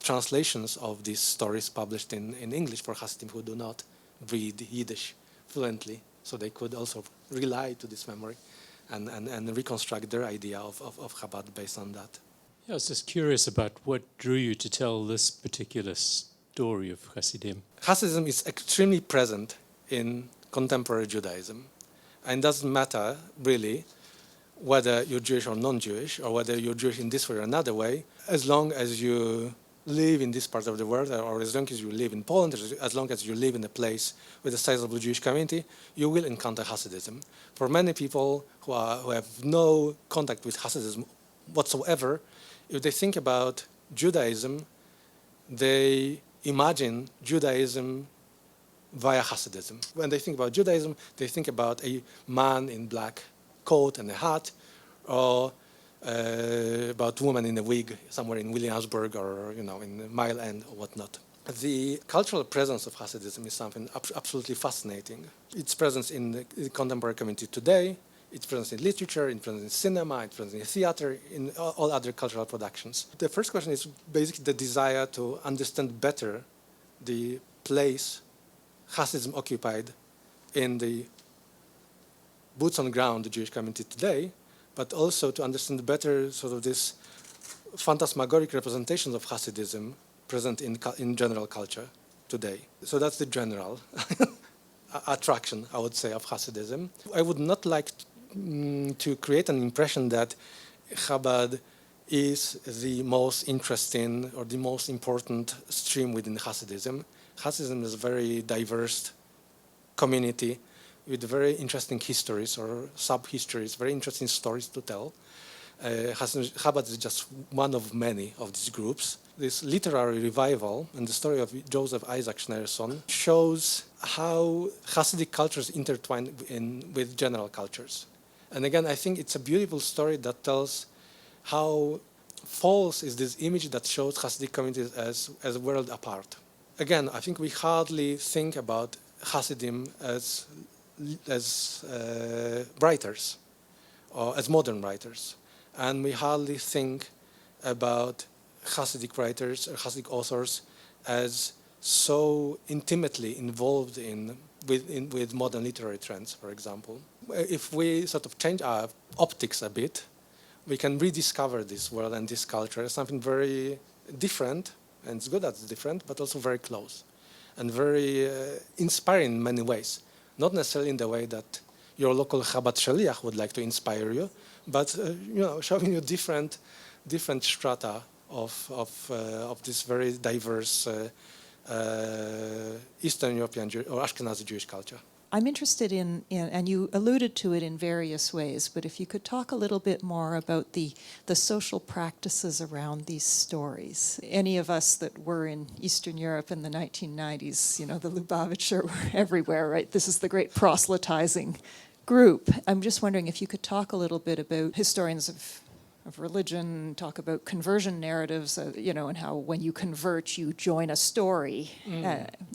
translations of these stories published in English for Hasidim who do not read Yiddish fluently. So they could also rely to this memory and reconstruct their idea of Chabad based on that. Yeah, I was just curious about what drew you to tell this particular story of Hasidim. Hasidism is extremely present in contemporary Judaism. And it doesn't matter, really, whether you're Jewish or non-Jewish, or whether you're Jewish in this way or another way, as long as you live in this part of the world, or as long as you live in Poland, as long as you live in a place with a sizable Jewish community, you will encounter Hasidism. For many people who have no contact with Hasidism whatsoever, if they think about Judaism, they imagine Judaism via Hasidism. When they think about Judaism, they think about a man in black coat and a hat, or about a woman in a wig somewhere in Williamsburg or in Mile End or whatnot. The cultural presence of Hasidism is something absolutely fascinating. Its presence in the contemporary community today, its presence in literature, its presence in cinema, its presence in theater, in all other cultural productions. The first question is basically the desire to understand better the place Hasidism occupied in the boots on ground, the Jewish community today, but also to understand better sort of this phantasmagoric representations of Hasidism present in general culture today. So that's the general attraction, I would say, of Hasidism. I would not like to create an impression that Chabad is the most interesting or the most important stream within Hasidism. Hasidism is a very diverse community with very interesting histories or sub-histories, very interesting stories to tell. Chabad is just one of many of these groups. This literary revival and the story of Joseph Isaac Schneersohn shows how Hasidic cultures intertwine with general cultures. And again, I think it's a beautiful story that tells how false is this image that shows Hasidic communities as a world apart. Again, I think we hardly think about Hasidim as writers or as modern writers. And we hardly think about Hasidic writers or Hasidic authors as so intimately involved with modern literary trends, for example. If we sort of change our optics a bit, we can rediscover this world and this culture as something very different, and it's good that it's different, but also very close and very inspiring in many ways. Not necessarily in the way that your local Chabad Shaliach would like to inspire you, but showing you different strata of this very diverse Eastern European or Ashkenazi Jewish culture. I'm interested in, and you alluded to it in various ways, but if you could talk a little bit more about the social practices around these stories. Any of us that were in Eastern Europe in the 1990s, the Lubavitch were everywhere, right? This is the great proselytizing group. I'm just wondering if you could talk a little bit about historians of of religion, talk about conversion narratives, and how when you convert, you join a story.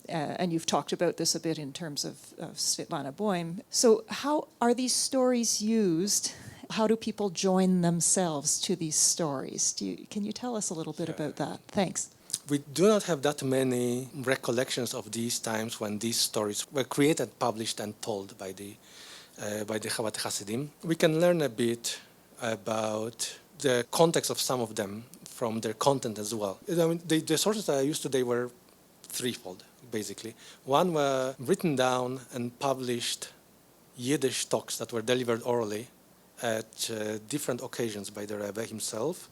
And you've talked about this a bit in terms of Svetlana Boym. So how are these stories used? How do people join themselves to these stories? Can you tell us a little bit about that? Thanks. We do not have that many recollections of these times when these stories were created, published, and told by the Chabad Hasidim. We can learn a bit about the context of some of them from their content as well. I mean, the sources that I used today were threefold, basically. One were written down and published Yiddish talks that were delivered orally at different occasions by the Rebbe himself,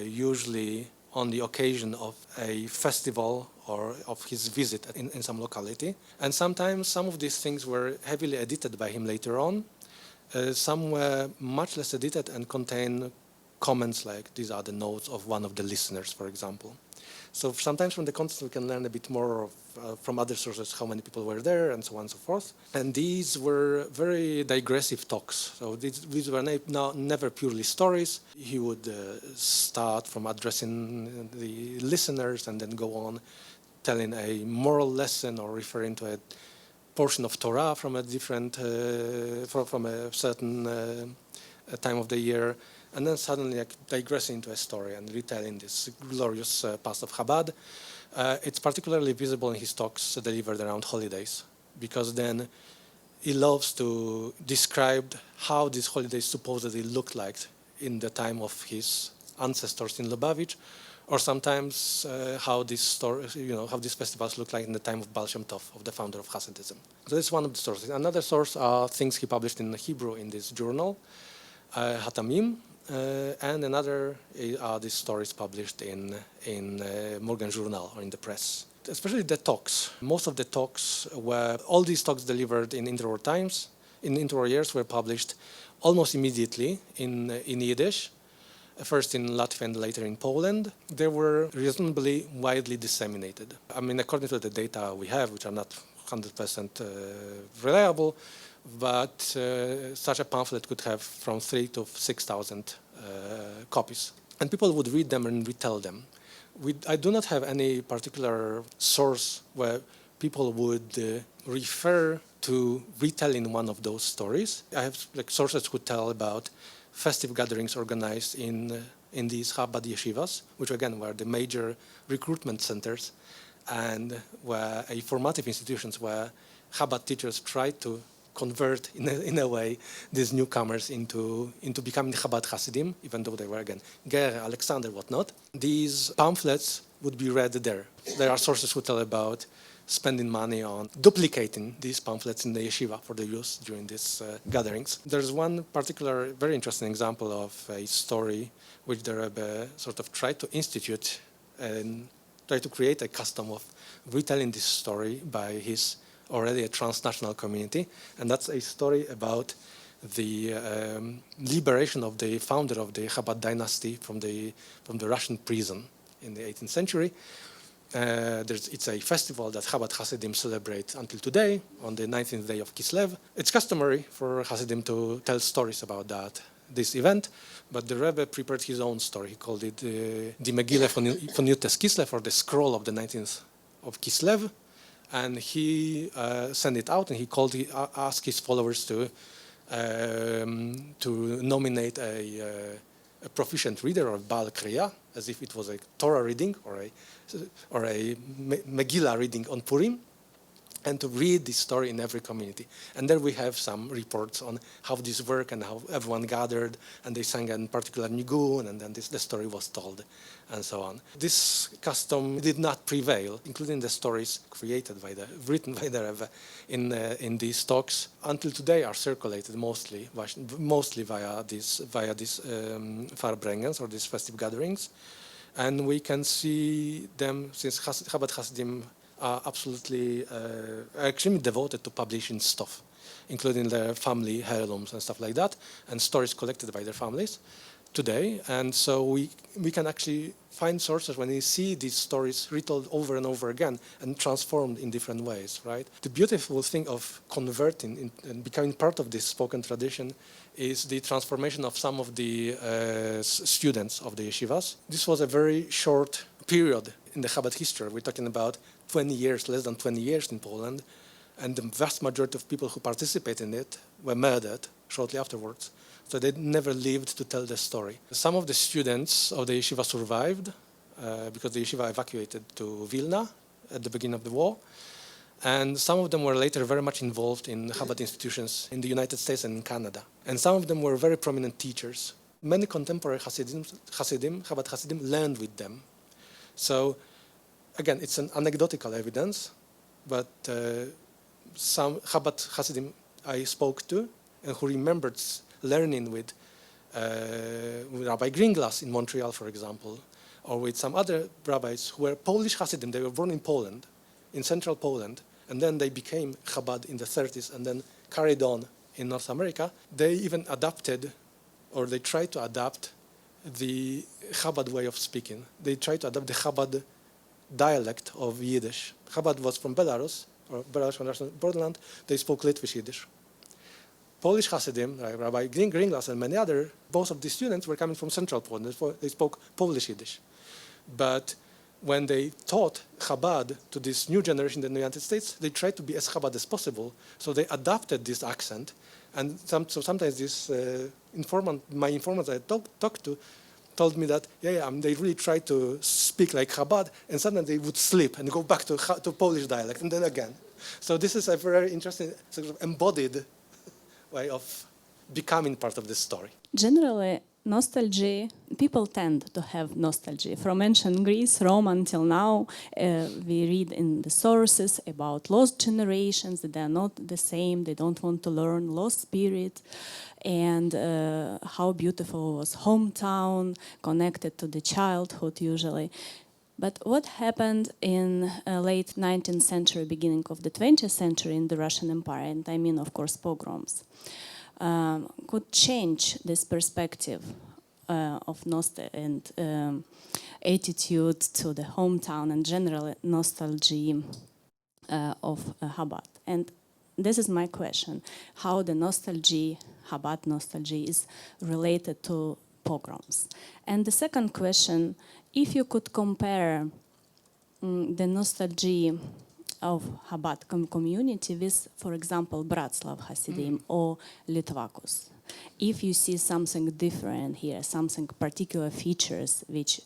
usually on the occasion of a festival or of his visit in some locality. And sometimes some of these things were heavily edited by him later on. Some were much less edited and contain comments like, these are the notes of one of the listeners, for example. So sometimes from the context we can learn a bit more from other sources how many people were there and so on and so forth. And these were very digressive talks. So these were never purely stories. He would start from addressing the listeners and then go on telling a moral lesson or referring to a portion of Torah from a different, from a certain time of the year, and then suddenly digressing into a story and retelling this glorious past of Chabad. It's particularly visible in his talks delivered around holidays, because then he loves to describe how these holidays supposedly looked like in the time of his ancestors in Lubavitch, or sometimes how these festivals look like in the time of Baal Shem Tov, of the founder of Hasidism. So this is one of the sources. Another source are things he published in Hebrew in this journal, Hatamim, and another are these stories published in Morgan Journal or in the press. Especially the talks. Most of the talks were, all these talks delivered in interwar times, in interwar years, were published almost immediately in Yiddish, first in Latvia and later in Poland. They were reasonably widely disseminated. I mean, according to the data we have, which are not 100% reliable, but such a pamphlet could have from 3,000 to 6,000 copies. And people would read them and retell them. I do not have any particular source where people would refer to retelling one of those stories. I have sources who tell about festive gatherings organized in these Chabad yeshivas, which again were the major recruitment centers and were formative institutions where Chabad teachers tried to convert in a way these newcomers into becoming Chabad Hasidim, even though they were again Ger, Alexander, whatnot. These pamphlets would be read there. There are sources who tell about spending money on duplicating these pamphlets in the yeshiva for the use during these gatherings. There's one particular very interesting example of a story which the Rebbe sort of tried to institute and try to create a custom of retelling this story by his already a transnational community, and that's a story about the liberation of the founder of the Chabad dynasty from the Russian prison in the 18th century. It's a festival that Chabad Hasidim celebrate until today, on the 19th day of Kislev. It's customary for Hasidim to tell stories about this event, but the Rebbe prepared his own story. He called it the Megillah von Yutes Kislev, or the scroll of the 19th of Kislev. And he sent it out, and he asked his followers to nominate a proficient reader, or Baal Kriya, as if it was a Torah reading or a Megillah reading on Purim, and to read this story in every community. And there we have some reports on how this worked and how everyone gathered, and they sang a particular nigun, and then the story was told, and so on. This custom did not prevail, including the stories written by the Rebbe in these talks, until today are circulated mostly via these Farbrengens, or these festive gatherings. And we can see them, since Chabad Hasidim are absolutely extremely devoted to publishing stuff, including their family heirlooms and stuff like that, and stories collected by their families. today. And so we can actually find sources when we see these stories retold over and over again and transformed in different ways, right? The beautiful thing of converting and becoming part of this spoken tradition is the transformation of some of the students of the yeshivas. This was a very short period in the Chabad history. We're talking about 20 years, less than 20 years in Poland, and the vast majority of people who participated in it were murdered shortly afterwards. So they never lived to tell the story. Some of the students of the yeshiva survived because the yeshiva evacuated to Vilna at the beginning of the war. And some of them were later very much involved in Chabad institutions in the United States and in Canada. And some of them were very prominent teachers. Many contemporary Chabad Hasidim learned with them. So again, it's an anecdotal evidence, but some Chabad Hasidim I spoke to and who remembered learning with Rabbi Greenglass in Montreal, for example, or with some other rabbis who were Polish Hasidim. They were born in Poland, in central Poland, and then they became Chabad in the 30s and then carried on in North America. They even adapted, or they tried to adapt the Chabad way of speaking. They tried to adapt the Chabad dialect of Yiddish. Chabad was from Belarus, or Belarus from Russian borderland. They spoke Litvish Yiddish. Polish Hasidim, like Rabbi Greenglass and many other, both of these students were coming from central Poland. They spoke Polish Yiddish. But when they taught Chabad to this new generation in the United States, they tried to be as Chabad as possible. So they adapted this accent. And so sometimes this my informants I talked to told me that, they really tried to speak like Chabad, and suddenly they would slip and go back to Polish dialect, and then again. So this is a very interesting sort of embodied way of becoming part of this story. Generally, nostalgia, people tend to have nostalgia. From ancient Greece, Rome until now, we read in the sources about lost generations, that they are not the same, they don't want to learn, lost spirit, and how beautiful was hometown, connected to the childhood usually. But what happened in late 19th century, beginning of the 20th century in the Russian Empire, and I mean, of course, pogroms, could change this perspective of nostalgia and attitude to the hometown and general nostalgia of Chabad. And this is my question, how the nostalgia, Chabad nostalgia, is related to pogroms. And the second question, if you could compare the nostalgia of Chabad community with, for example, Bratslav Hasidim or Litvakus, if you see something different here, something particular features which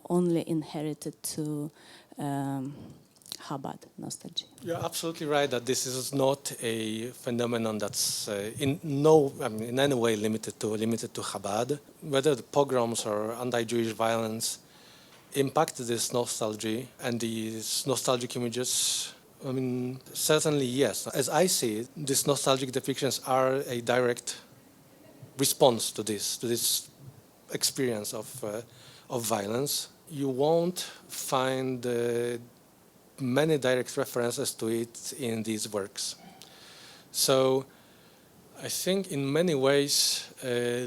only inherited to Chabad nostalgia. You're absolutely right that this is not a phenomenon that's in any way limited to Chabad. Whether the pogroms or anti-Jewish violence impacted this nostalgia and these nostalgic images, certainly yes. As I see it, these nostalgic depictions are a direct response to this experience of violence. You won't find many direct references to it in these works. So I think in many ways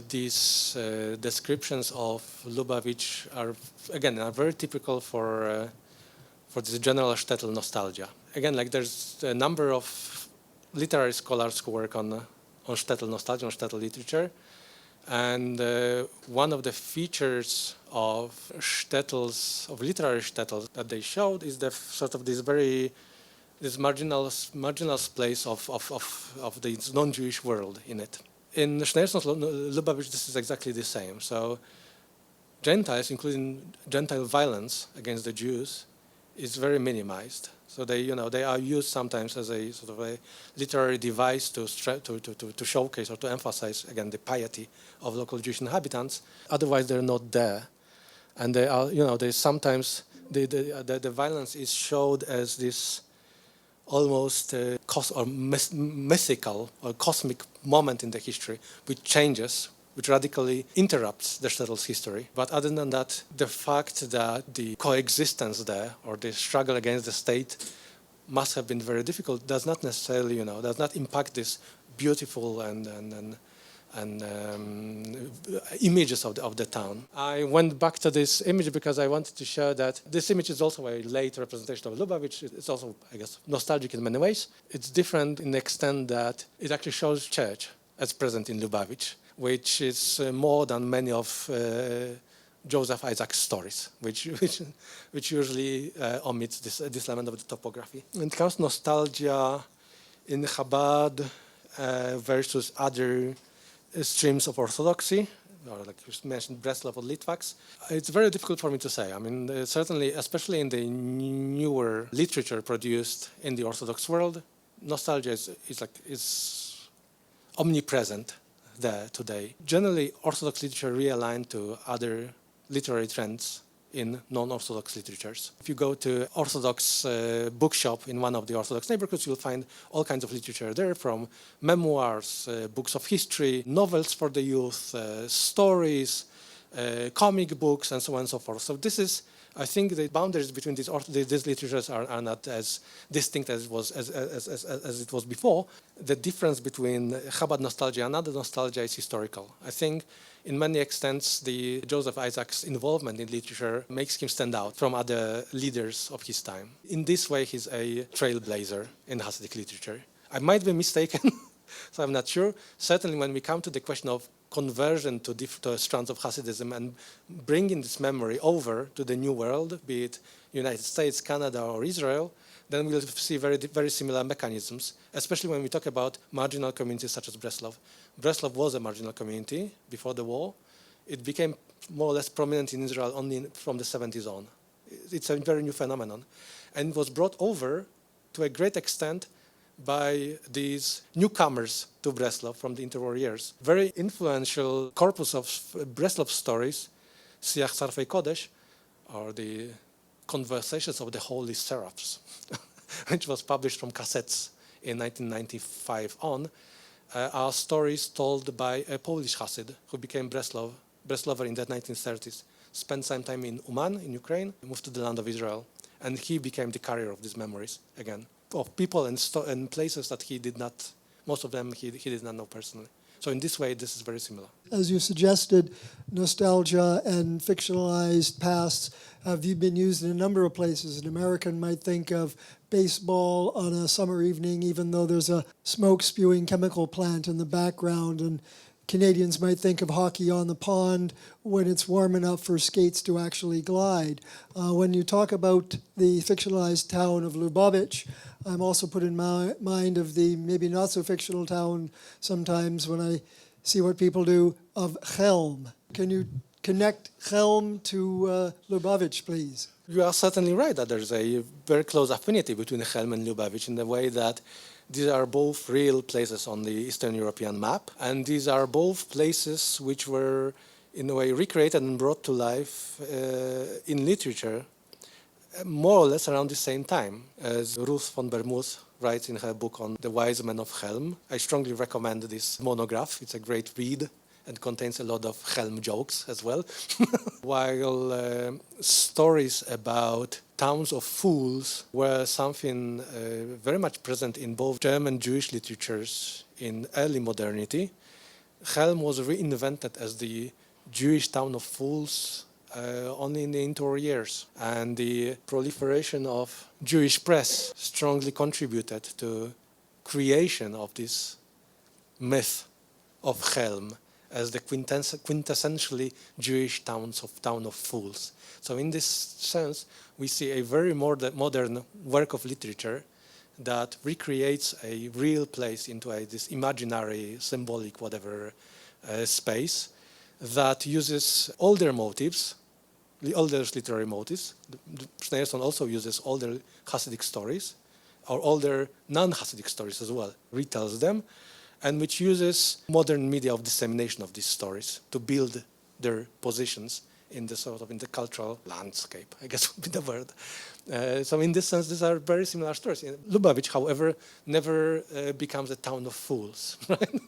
these descriptions of Lubavitch are very typical for this general shtetl nostalgia. Again, like there's a number of literary scholars who work on shtetl nostalgia, on shtetl literature, and one of the features of shtetls, of literary shtetls that they showed is the sort of this marginal place of the non-Jewish world in it. In Schneersohn's Lubavitch, this is exactly the same. So Gentiles, including Gentile violence against the Jews, is very minimized. So they are used sometimes as a sort of a literary device to showcase or to emphasize again the piety of local Jewish inhabitants. Otherwise, they're not there, and they are they sometimes the violence is showed as this almost mythical or cosmic moment in the history, which changes, which radically interrupts the shtettl's history. But other than that, the fact that the coexistence there or the struggle against the state must have been very difficult does not necessarily, does not impact this beautiful and and images of the town. I went back to this image because I wanted to show that this image is also a late representation of Lubavitch. It's also, I guess, nostalgic in many ways. It's different in the extent that it actually shows church as present in Lubavitch, which is more than many of Joseph Isaac's stories, which usually omits this element of the topography. When it comes to nostalgia in Chabad versus other streams of orthodoxy, or like you mentioned, Breslov or Litvaks, it's very difficult for me to say. I mean, certainly, especially in the newer literature produced in the Orthodox world, nostalgia is omnipresent there today. Generally, Orthodox literature realigned to other literary trends in non-Orthodox literatures. If you go to Orthodox bookshop in one of the Orthodox neighborhoods, you'll find all kinds of literature there, from memoirs, books of history, novels for the youth, stories, comic books, and so on and so forth. So this is, I think, the boundaries between these literatures are not as distinct as it was before. The difference between Chabad nostalgia and other nostalgia is historical. I think in many extents, the Joseph Isaac's involvement in literature makes him stand out from other leaders of his time. In this way, he's a trailblazer in Hasidic literature. I might be mistaken, so I'm not sure. Certainly, when we come to the question of conversion to strands of Hasidism and bringing this memory over to the New World, be it United States, Canada, or Israel, then we'll see very similar mechanisms, especially when we talk about marginal communities such as Breslov. Breslov was a marginal community before the war. It became more or less prominent in Israel only from the 70s on. It's a very new phenomenon. And it was brought over to a great extent by these newcomers to Breslov from the interwar years. Very influential corpus of Breslov stories, Siach Sarfei Kodesh, or the Conversations of the Holy Seraphs, which was published from cassettes in 1995 on, are stories told by a Polish Hasid who became Breslover in the 1930s, spent some time in Uman, in Ukraine, moved to the land of Israel, and he became the carrier of these memories, again, of people and places that he did not, most of them he did not know personally. So in this way, this is very similar. As you suggested, nostalgia and fictionalized pasts have been used in a number of places. An American might think of baseball on a summer evening, even though there's a smoke-spewing chemical plant in the background, and Canadians might think of hockey on the pond when it's warm enough for skates to actually glide. When you talk about the fictionalized town of Lubavitch, I'm also put in mind of the maybe not so fictional town sometimes when I see what people do of Chelm. Can you connect Chelm to Lubavitch, please? You are certainly right that there's a very close affinity between Chelm and Lubavitch in the way that these are both real places on the Eastern European map, and these are both places which were, in a way, recreated and brought to life in literature more or less around the same time, as Ruth von Bermuth writes in her book on the wise men of Chelm. I strongly recommend this monograph. It's a great read and contains a lot of Chelm jokes as well. While stories about towns of fools were something very much present in both German Jewish literatures in early modernity, Chelm was reinvented as the Jewish town of fools only in the interwar years. And the proliferation of Jewish press strongly contributed to creation of this myth of Chelm as the quintessentially Jewish town of fools. So in this sense, we see a very modern work of literature that recreates a real place into this imaginary, symbolic, whatever space that uses older motifs, the older literary motifs. Schneersohn also uses older Hasidic stories, or older non-Hasidic stories as well, retells them, and which uses modern media of dissemination of these stories to build their positions in the cultural landscape, I guess would be the word. So in this sense, these are very similar stories. Lubavitch, however, never becomes a town of fools. Right?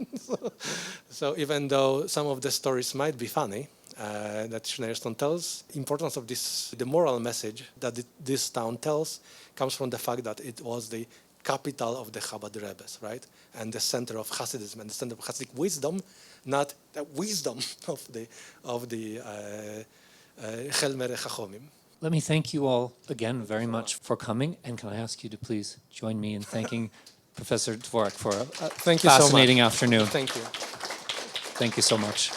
So even though some of the stories might be funny, that Schneersohn tells, importance of the moral message that this town tells comes from the fact that it was the capital of the Chabad Rebbes, right? And the center of Hasidism and the center of Hasidic wisdom, not the wisdom of the Chelmere Chachomim. Let me thank you all again very much for coming, and can I ask you to please join me in thanking Professor Tworek for a Thank you so much. fascinating afternoon. Thank you. Thank you so much.